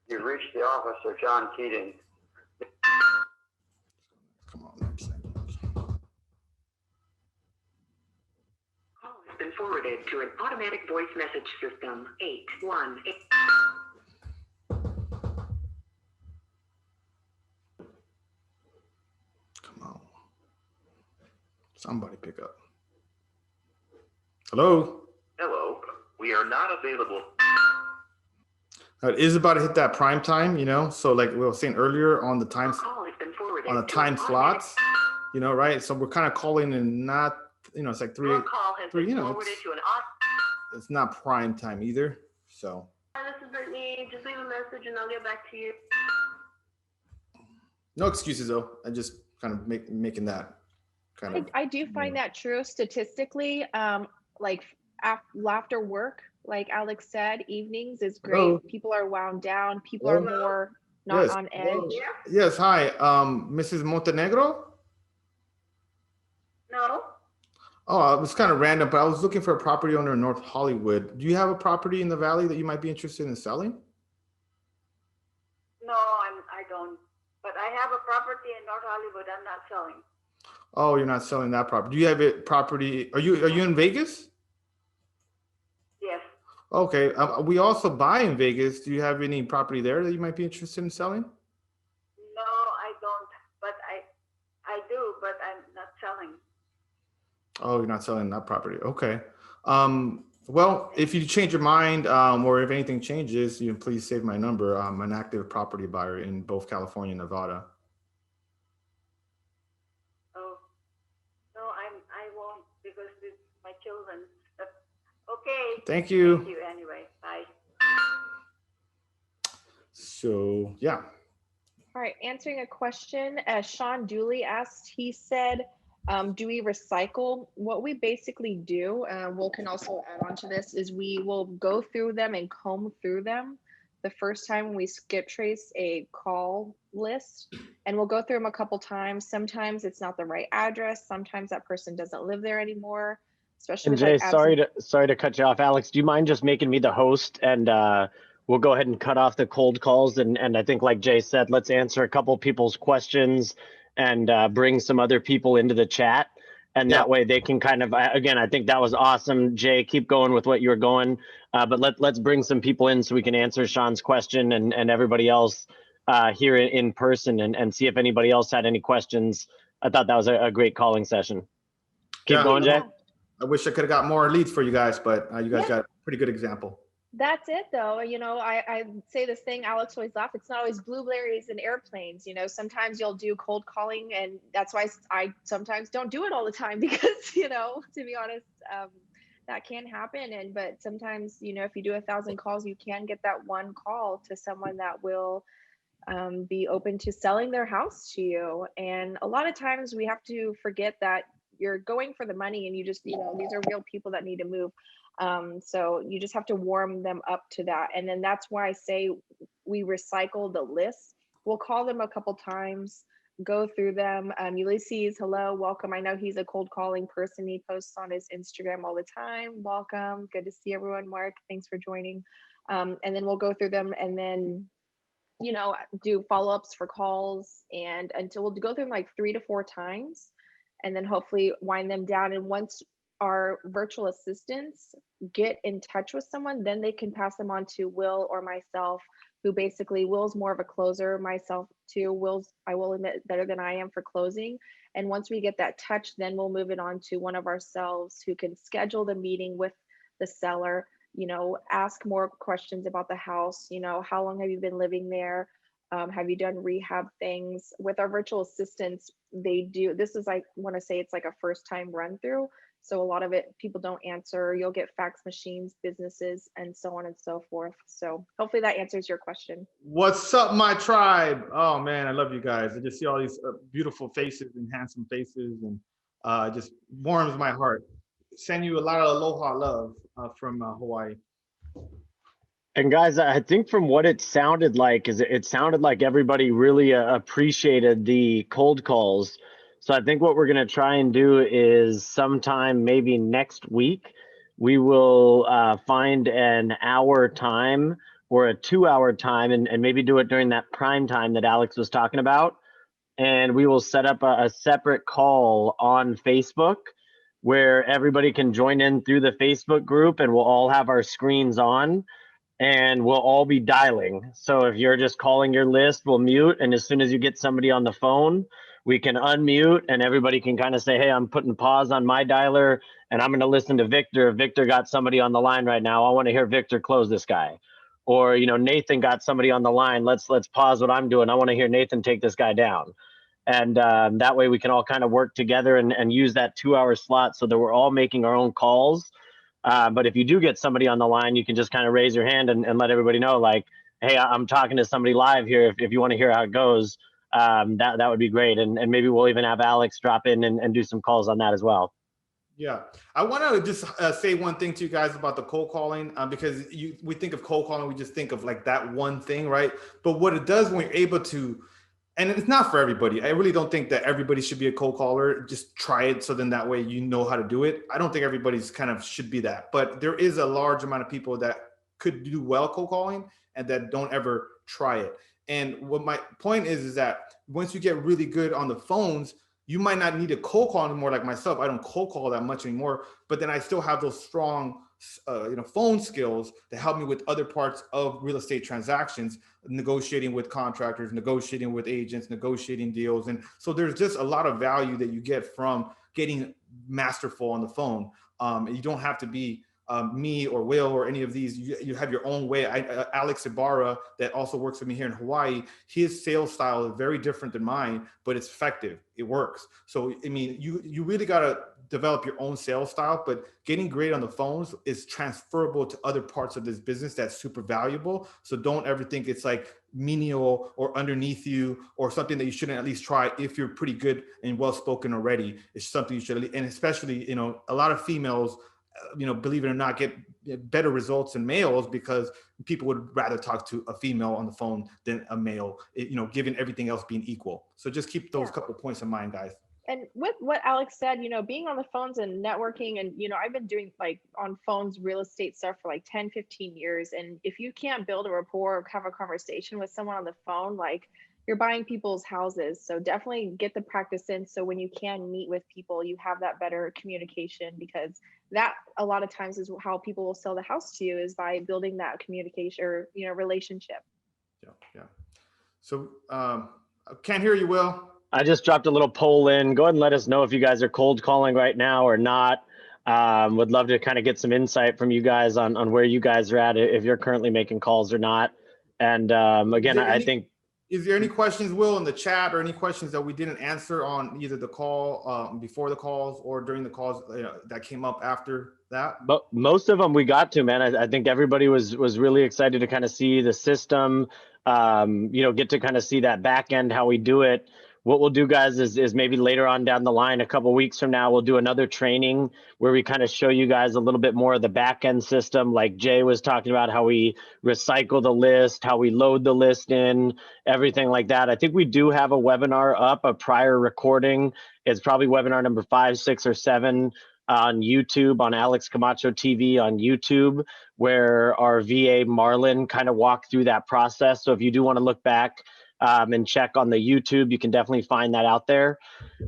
You've reached the office of John Keating. Come on. Call has been forwarded to an automatic voice message system. 818. Come on. Somebody pick up. Hello? Hello. We are not available. It is about to hit that prime time, so like we were saying earlier on the time slots, right? So we're kind of calling and not, it's like three, it's not prime time either. So This is Brittany. Just leave a message and I'll get back to you. no excuses though. I just kind of making that kind of. I do find that true statistically. Like after work, like Alex said, evenings is great. Hello? People are wound down. People are Hello? more not Yes. on edge. Yes. Hi. Mrs. Montenegro. No? Oh, it was kind of random, but I was looking for a property owner in North Hollywood. Do you have a property in the valley that you might be interested in selling? No, I don't. But I have a property in North Hollywood I'm not selling. Oh, you're not selling that property. Do you have a property? Are you in Vegas? Yes. Okay. We also buy in Vegas. Do you have any property there that you might be interested in selling? No, I don't. But I do, but I'm not selling. Oh, you're not selling that property. Okay. Well, if you change your mind, or if anything changes, you can please save my number. I'm an active property buyer in both California and Nevada. Oh, no, I won't because it's my children. Okay. Thank you. Thank you anyway. Bye. So, yeah. All right, answering a question, as Sean Dooley asked, he said, do we recycle? What we basically do, Will can also add on to this, is we will go through them and comb through them the first time we skip trace a call list, and we'll go through them a couple times. Sometimes it's not the right address. Sometimes that person doesn't live there anymore, especially And with Jay, like sorry to cut you off. Alex, do you mind just making me the host, and we'll go ahead and cut off the cold calls, and I think like Jay said, let's answer a couple people's questions and bring some other people into the chat, and Yeah. that way they can kind of, again, I think that was awesome. Jay, keep going with what you were going, but let's bring some people in so we can answer Sean's question and everybody else here in person, and see if anybody else had any questions. I thought that was a great calling session. Keep Yeah. going, Jay. I wish I could have got more leads for you guys, but you guys got a pretty good example. That's it though. You know, I say this thing, Alex always laugh. It's not always blueberries and airplanes. You know, sometimes you'll do cold calling, and that's why I sometimes don't do it all the time because, you know, to be honest, that can happen. But sometimes, you know, if you do 1,000 calls, you can get that one call to someone that will be open to selling their house to you. And a lot of times we have to forget that you're going for the money, and you just, you know, these are real people that need to move. So you just have to warm them up to that. And then that's why I say we recycle the list. We'll call them a couple times, go through them. Ulysses, hello, welcome. I know he's a cold calling person. He posts on his Instagram all the time. Welcome. Good to see everyone. Mark, thanks for joining. And then we'll go through them, and then, you know, do follow-ups for calls, and until we'll go through them like 3 to 4 times, and then hopefully wind them down. And once our virtual assistants get in touch with someone, then they can pass them on to Will or myself, who basically, Will's more of a closer, myself too. I will admit, better than I am for closing. And once we get that touch, then we'll move it on to one of ourselves who can schedule the meeting with the seller, you know, ask more questions about the house. You know, how long have you been living there? Have you done rehab things? With our virtual assistants, they do, this is, I want to say it's like a first time run through. So a lot of it, people don't answer. You'll get fax machines, businesses, and so on and so forth. So hopefully that answers your question. What's up, my tribe? Oh man, I love you guys. I just see all these beautiful faces and handsome faces, and it just warms my heart. Send you a lot of aloha love from Hawaii. And guys, I think from what it sounded like, is it sounded like everybody really appreciated the cold calls. So I think what we're going to try and do is sometime maybe next week, we will find an hour time or a 2-hour time, and maybe do it during that prime time that Alex was talking about. And we will set up a separate call on Facebook where everybody can join in through the Facebook group, and we'll all have our screens on, and we'll all be dialing. So if you're just calling your list, we'll mute. And as soon as you get somebody on the phone, we can unmute, and everybody can kind of say, hey, I'm putting pause on my dialer and I'm going to listen to Victor. If Victor got somebody on the line right now, I want to hear Victor close this guy. Or, you know, Nathan got somebody on the line. Let's pause what I'm doing. I want to hear Nathan take this guy down. And that way we can all kind of work together and use that 2-hour slot so that we're all making our own calls. But if you do get somebody on the line, you can just kind of raise your hand and let everybody know, like, hey, I'm talking to somebody live here. If you want to hear how it goes, that would be great. And maybe we'll even have Alex drop in and do some calls on that as well. Yeah, I want to just say one thing to you guys about the cold calling, because we think of cold calling, we just think of like that one thing, right? But what it does when you're able to, and it's not for everybody. I really don't think that everybody should be a cold caller. Just try it, so then that way you know how to do it. I don't think everybody's kind of should be that, but there is a large amount of people that could do well cold calling and that don't ever try it. And what my point is that once you get really good on the phones, you might not need to cold call anymore. Like myself, I don't cold call that much anymore, but then I still have those strong phone skills that help me with other parts of real estate transactions, negotiating with contractors, negotiating with agents, negotiating deals. And so there's just a lot of value that you get from getting masterful on the phone. You don't have to be me or Will or any of these. You have your own way. Alex Ibarra, that also works for me here in Hawaii, his sales style is very different than mine, but it's effective. It works. So, I mean, you really got to develop your own sales style, but getting great on the phones is transferable to other parts of this business that's super valuable. So don't ever think it's like menial or underneath you or something that you shouldn't at least try if you're pretty good and well-spoken already. It's something you should, and especially, a lot of females, believe it or not, get better results in males because people would rather talk to a female on the phone than a male, given everything else being equal. So just keep those couple points in mind, guys. And with what Alex said, being on the phones and networking, and, I've been doing like on phones, real estate stuff for like 10, 15 years. And if you can't build a rapport or have a conversation with someone on the phone, like, you're buying people's houses. So definitely get the practice in. So when you can meet with people, you have that better communication, because that a lot of times is how people will sell the house to you, is by building that communication or, relationship. Yeah. So can't hear you, Will. I just dropped a little poll in. Go ahead and let us know if you guys are cold calling right now or not. Would love to kind of get some insight from you guys on where you guys are at, if you're currently making calls or not. And again, I think. Is there any questions, Will, in the chat, or any questions that we didn't answer on either the call, before the calls, or during the calls that came up after that? But most of them we got to, man. I think everybody was really excited to kind of see the system, get to kind of see that back end, how we do it. What we'll do, guys, is maybe later on down the line, a couple of weeks from now, we'll do another training where we kind of show you guys a little bit more of the back end system, like Jay was talking about, how we recycle the list, how we load the list in, everything like that. I think we do have a webinar up, a prior recording. It's probably webinar number 5, 6, or 7 on YouTube, on Alex Camacho TV on YouTube, where our VA Marlon kind of walked through that process. So if you do want to look back and check on the YouTube, you can definitely find that out there.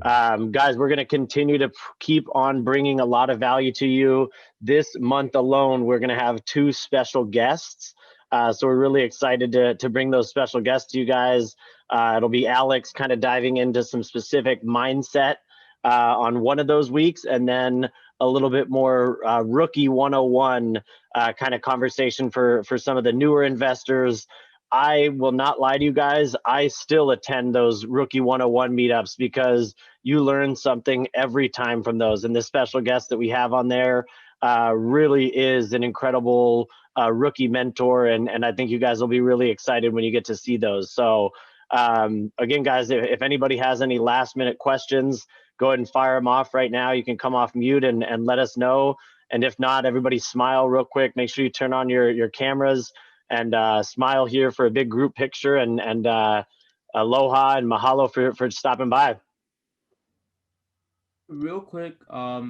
Guys, we're going to continue to keep on bringing a lot of value to you. This month alone, we're going to have 2 special guests. So we're really excited to bring those special guests to you guys. It'll be Alex kind of diving into some specific mindset on one of those weeks, and then a little bit more rookie 101 kind of conversation for some of the newer investors. I will not lie to you guys, I still attend those rookie 101 meetups because you learn something every time from those. And the special guest that we have on there really is an incredible rookie mentor. And I think you guys will be really excited when you get to see those. So again, guys, if anybody has any last minute questions, go ahead and fire them off right now. You can come off mute and let us know. And if not, everybody smile real quick. Make sure you turn on your cameras and smile here for a big group picture, and aloha and mahalo for stopping by. Real quick, I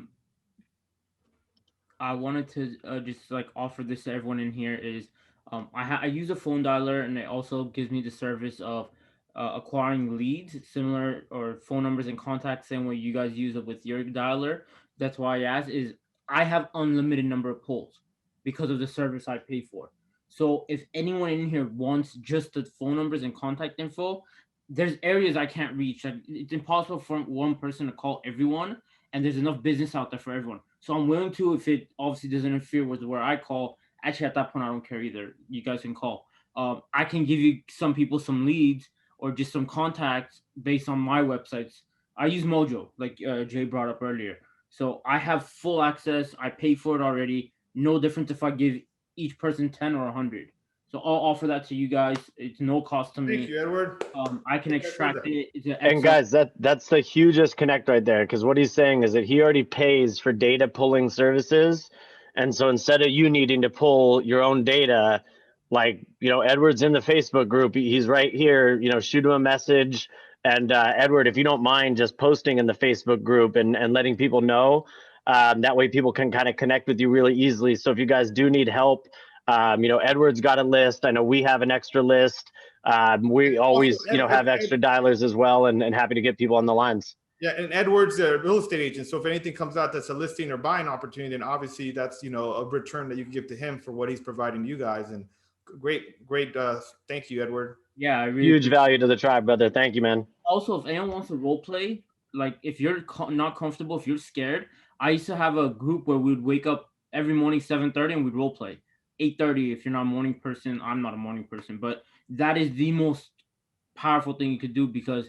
wanted to just like offer this to everyone in here is I use a phone dialer, and it also gives me the service of acquiring leads, similar, or phone numbers and contacts, same way you guys use it with your dialer. That's why I asked, is I have unlimited number of polls because of the service I pay for. So if anyone in here wants just the phone numbers and contact info, there's areas I can't reach. Like, it's impossible for one person to call everyone, and there's enough business out there for everyone. So I'm willing to, if it obviously doesn't interfere with where I call. Actually, at that point, I don't care either. You guys can call. I can give you some people some leads or just some contacts based on my websites. I use Mojo, like Jay brought up earlier. So I have full access. I pay for it already. No difference if I give each person 10 or 100. So I'll offer that to you guys. It's no cost to me. Thank you, Edward. I can extract it. It's an And Excel. guys, that's the hugest connect right there, because what he's saying is that he already pays for data pulling services. And so instead of you needing to pull your own data, like, Edward's in the Facebook group, he's right here, shoot him a message. And Edward, if you don't mind just posting in the Facebook group and letting people know, that way people can kind of connect with you really easily. So if you guys do need help, Edward's got a list. I know we have an extra list. We always, have extra dialers as well, and happy to get people on the lines. Yeah, and Edward's a real estate agent. So if anything comes out that's a listing or buying opportunity, then obviously that's, a return that you can give to him for what he's providing you guys. And great, thank you, Edward. Yeah, I really Huge value to the tribe, brother. Thank you, man. Also, if anyone wants to role play, like if you're not comfortable, if you're scared, I used to have a group where we'd wake up every morning 7:30 and we'd role play. 8:30 if you're not a morning person. I'm not a morning person, but that is the most powerful thing you could do, because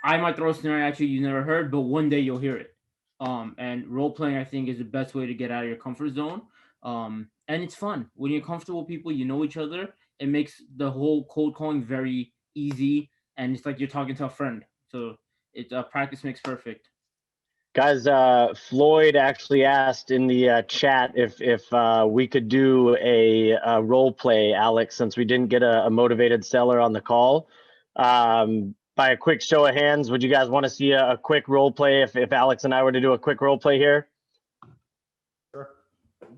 I might throw a scenario at you you never heard, but one day you'll hear it. And role playing, I think, is the best way to get out of your comfort zone. And it's fun when you're comfortable with people, you know each other. It makes the whole cold calling very easy, and it's like you're talking to a friend. So it's practice makes perfect. Guys, Floyd actually asked in the chat if we could do a role play, Alex, since we didn't get a motivated seller on the call. By a quick show of hands, would you guys want to see a quick role play if Alex and I were to do a quick role play here? Sure.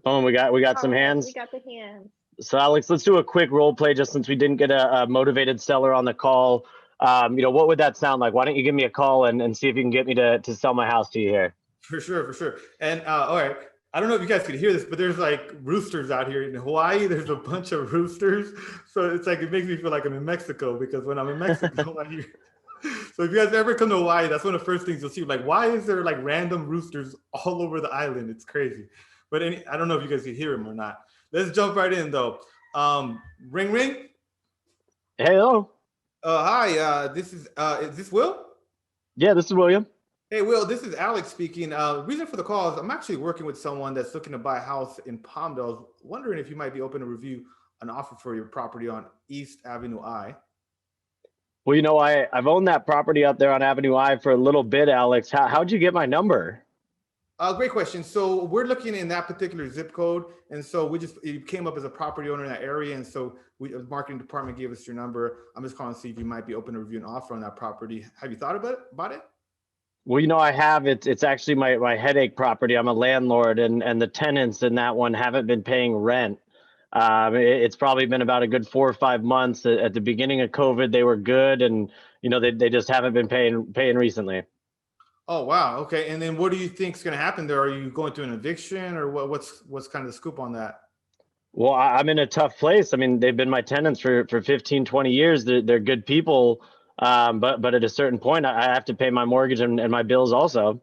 Boom, we got some hands. We got the hands. So Alex, let's do a quick role play just since we didn't get a motivated seller on the call. What would that sound like? Why don't you give me a call and see if you can get me to sell my house to you here? For sure. And all right, I don't know if you guys could hear this, but there's like roosters out here in Hawaii. There's a bunch of roosters. So it's like, it makes me feel like I'm in Mexico, because when I'm in Mexico, I hear. So if you guys ever come to Hawaii, that's one of the first things you'll see. Like, why is there like random roosters all over the island? It's crazy. But I don't know if you guys can hear them or not. Let's jump right in though. Ring ring. Hello. Hi, this is this Will? Yeah, this is William. Hey, Will, this is Alex speaking. Reason for the call is I'm actually working with someone that's looking to buy a house in Palmdale. I was wondering if you might be open to review an offer for your property on East Avenue I. Well, I've owned that property out there on Avenue I for a little bit, Alex. How'd you get my number? Great question. So we're looking in that particular zip code. And so it came up as a property owner in that area. And so the marketing department gave us your number. I'm just calling to see if you might be open to review an offer on that property. Have you thought about it? Well, I have. It's actually my headache property. I'm a landlord, and the tenants in that one haven't been paying rent. It's probably been about a good 4 or 5 months. At the beginning of COVID, they were good, and they just haven't been paying recently. Oh wow. Okay. And then what do you think is going to happen there? Are you going through an eviction, or what's kind of the scoop on that? Well, I'm in a tough place. I mean, they've been my tenants for 15, 20 years. They're good people. But at a certain point, I have to pay my mortgage and my bills also.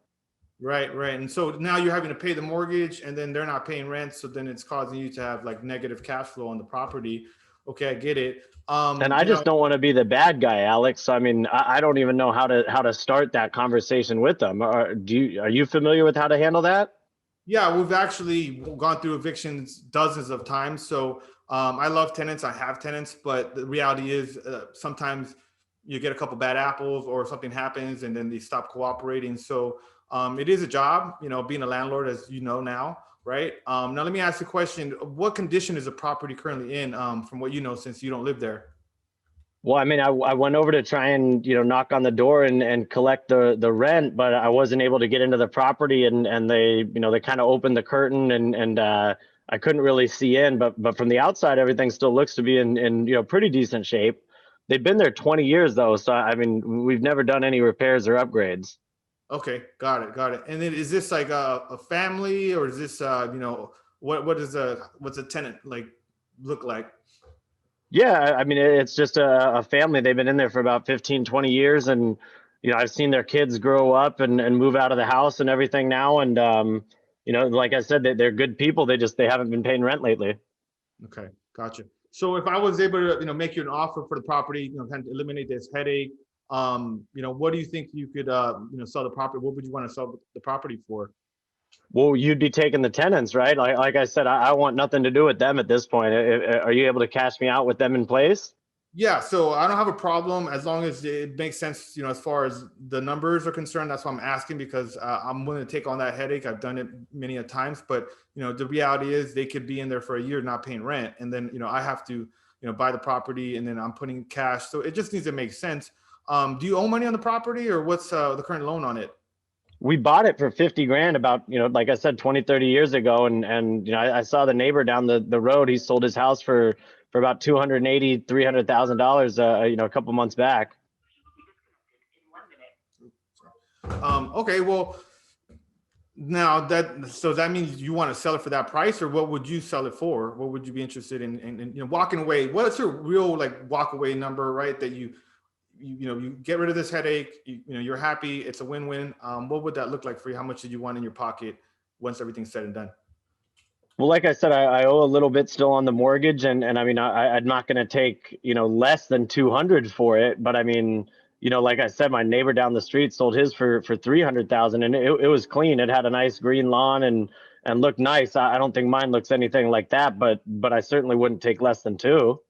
Right. And so now you're having to pay the mortgage, and then they're not paying rent. So then it's causing you to have like negative cash flow on the property. Okay, I get it. And I just don't want to be the bad guy, Alex. I mean, I don't even know how to start that conversation with them. Are you familiar with how to handle that? Yeah, we've actually gone through evictions dozens of times. So I love tenants. I have tenants, but the reality is sometimes you get a couple bad apples or something happens and then they stop cooperating. So it is a job, being a landlord, as you know now, right? Now, let me ask you a question. What condition is the property currently in, from what you know, since you don't live there? Well, I mean, I went over to try and, knock on the door and collect the rent, but I wasn't able to get into the property, and they, they kind of opened the curtain and I couldn't really see in, but from the outside, everything still looks to be in pretty decent shape. They've been there 20 years though. So, I mean, we've never done any repairs or upgrades. Okay. Got it. And then is this like a family, or is this, what's a tenant like look like? Yeah, I mean, it's just a family. They've been in there for about 15, 20 years. And, I've seen their kids grow up and move out of the house and everything now. And, like I said, they're good people. They haven't been paying rent lately. Okay. Gotcha. So if I was able to, make you an offer for the property, kind of eliminate this headache, what do you think you could, sell the property? What would you want to sell the property for? Well, you'd be taking the tenants, right? Like I said, I want nothing to do with them at this point. Are you able to cash me out with them in place? Yeah, so I don't have a problem as long as it makes sense, as far as the numbers are concerned. That's why I'm asking, because I'm willing to take on that headache. I've done it many a times, but the reality is they could be in there for a year not paying rent, and then I have to buy the property, and then I'm putting cash. So it just needs to make sense. Do you owe money on the property, or what's the current loan on it? We bought it for 50 grand about, like I said, 20, 30 years ago. And I saw the neighbor down the road. He sold his house for about $280,000, $300,000, a couple months back. Okay, well, now that means you want to sell it for that price, or what would you sell it for? What would you be interested in walking away? What's your real walk away number, right? That you get rid of this headache, you're happy, it's a win-win. What would that look like for you? How much did you want in your pocket once everything's said and done? Well, like I said, I owe a little bit still on the mortgage, and I mean, I'm not going to take less than 200 for it, but I mean, like I said, my neighbor down the street sold his for 300,000, and it was clean. It had a nice green lawn and looked nice. I don't think mine looks anything like that, but I certainly wouldn't take less than 2.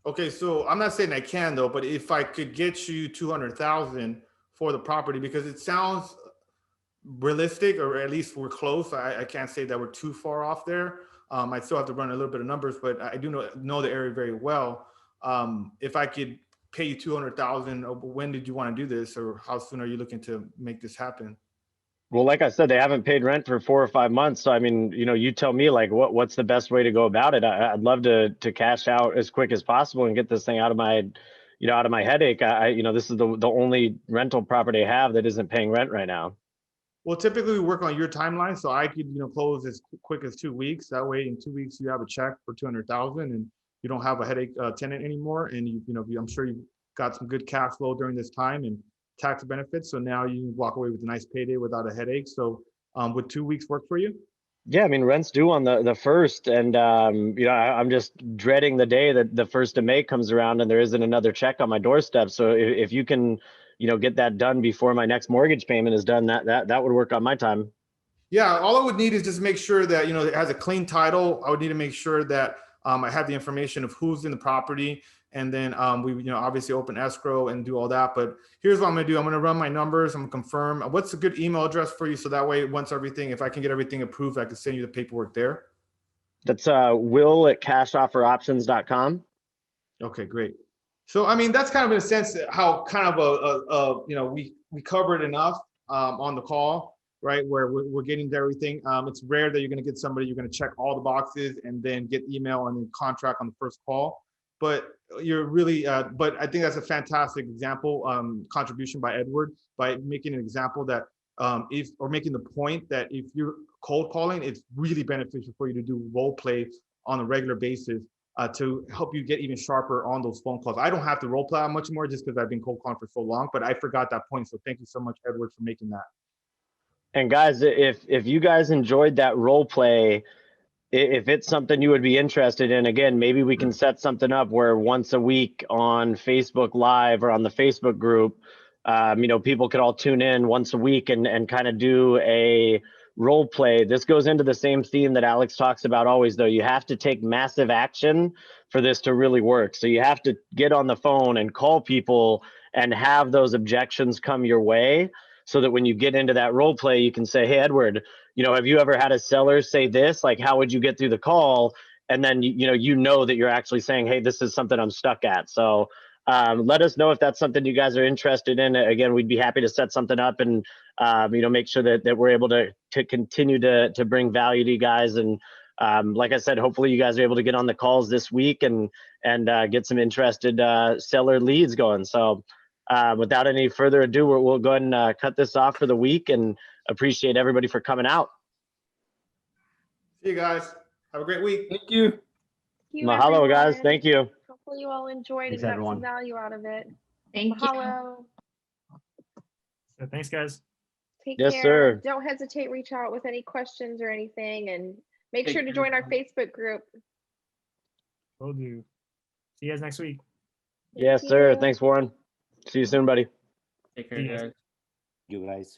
Okay, so I'm not saying I can though, but if I could get you 200,000 for the property, because it sounds realistic, or at least we're close. I can't say that we're too far off there. I still have to run a little bit of numbers, but I do know the area very well. If I could pay you 200,000, when did you want to do this, or how soon are you looking to make this happen? Well, like I said, they haven't paid rent for 4 or 5 months. So I mean, you tell me, like, what's the best way to go about it? I'd love to cash out as quick as possible and get this thing out of my, out of my headache. This is the only rental property I have that isn't paying rent right now. Well, typically we work on your timeline, so I could close as quick as 2 weeks. That way, in 2 weeks you have a check for 200,000, and you don't have a headache tenant anymore. And I'm sure you got some good cash flow during this time and tax benefits. So now you can walk away with a nice payday without a headache. So would 2 weeks work for you? Yeah, I mean, rent's due on the first, and I'm just dreading the day that the 1st of May comes around and there isn't another check on my doorstep. So if you can, get that done before my next mortgage payment is done, that would work on my time. Yeah, all I would need is just make sure that it has a clean title. I would need to make sure that I have the information of who's in the property, and then we obviously open escrow and do all that. But here's what I'm gonna do. I'm gonna run my numbers. I'm gonna confirm. What's a good email address for you, so that way once everything, if I can get everything approved, I can send you the paperwork there. That's will@cashofferoptions.com. Okay, great. So I mean, that's kind of in a sense how kind of we covered enough on the call, right? Where we're getting to everything. It's rare that you're going to get somebody, you're going to check all the boxes and then get email and then contract on the first call. But you're really, but I think that's a fantastic example, contribution by Edward, by making an example that making the point that if you're cold calling, it's really beneficial for you to do role play on a regular basis to help you get even sharper on those phone calls. I don't have to role play much more just because I've been cold calling for so long, but I forgot that point. So thank you so much, Edward, for making that. And guys, if you guys enjoyed that role play, if it's something you would be interested in, again, maybe we can set something up where once a week on Facebook Live or on the Facebook group, people could all tune in once a week and kind of do a role play. This goes into the same theme that Alex talks about always, though. You have to take massive action for this to really work. So you have to get on the phone and call people and have those objections come your way, so that when you get into that role play, you can say, hey, Edward, have you ever had a seller say this? Like, how would you get through the call? And then, you know that you're actually saying, hey, this is something I'm stuck at. So let us know if that's something you guys are interested in. Again, we'd be happy to set something up and, make sure that we're able to continue to bring value to you guys. And like I said, hopefully you guys are able to get on the calls this week and get some interested seller leads going. So without any further ado, we'll go ahead and cut this off for the week, and appreciate everybody for coming out. See you guys. Have a great week. Thank you. Thank you, Mahalo, guys. everyone. Thank you. Hopefully you all enjoyed Thanks, and got everyone. some value out of it. Thank you. Mahalo. So thanks, guys. Take Yes, care. sir. Don't hesitate. Reach out with any questions or anything, and make Take sure to care. join our Facebook group. Will do. See you guys next week. Yes, Thank sir. you. Thanks, Warren. See you soon, buddy. Take care, See you guys. guys. You guys.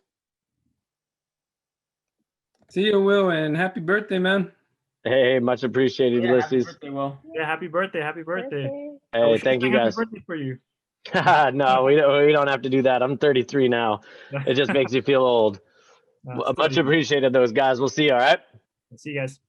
See you, Will, and happy birthday, man. Hey, much appreciated, Yeah, happy Ulysses. birthday, Will. Yeah, happy birthday. Happy birthday. I Hey, wish I thank you sang happy guys. birthday for you. No, we don't have to do that. I'm 33 now. It just makes you feel old. No, it's Much totally- appreciated, those guys. We'll see you. All right. See you guys.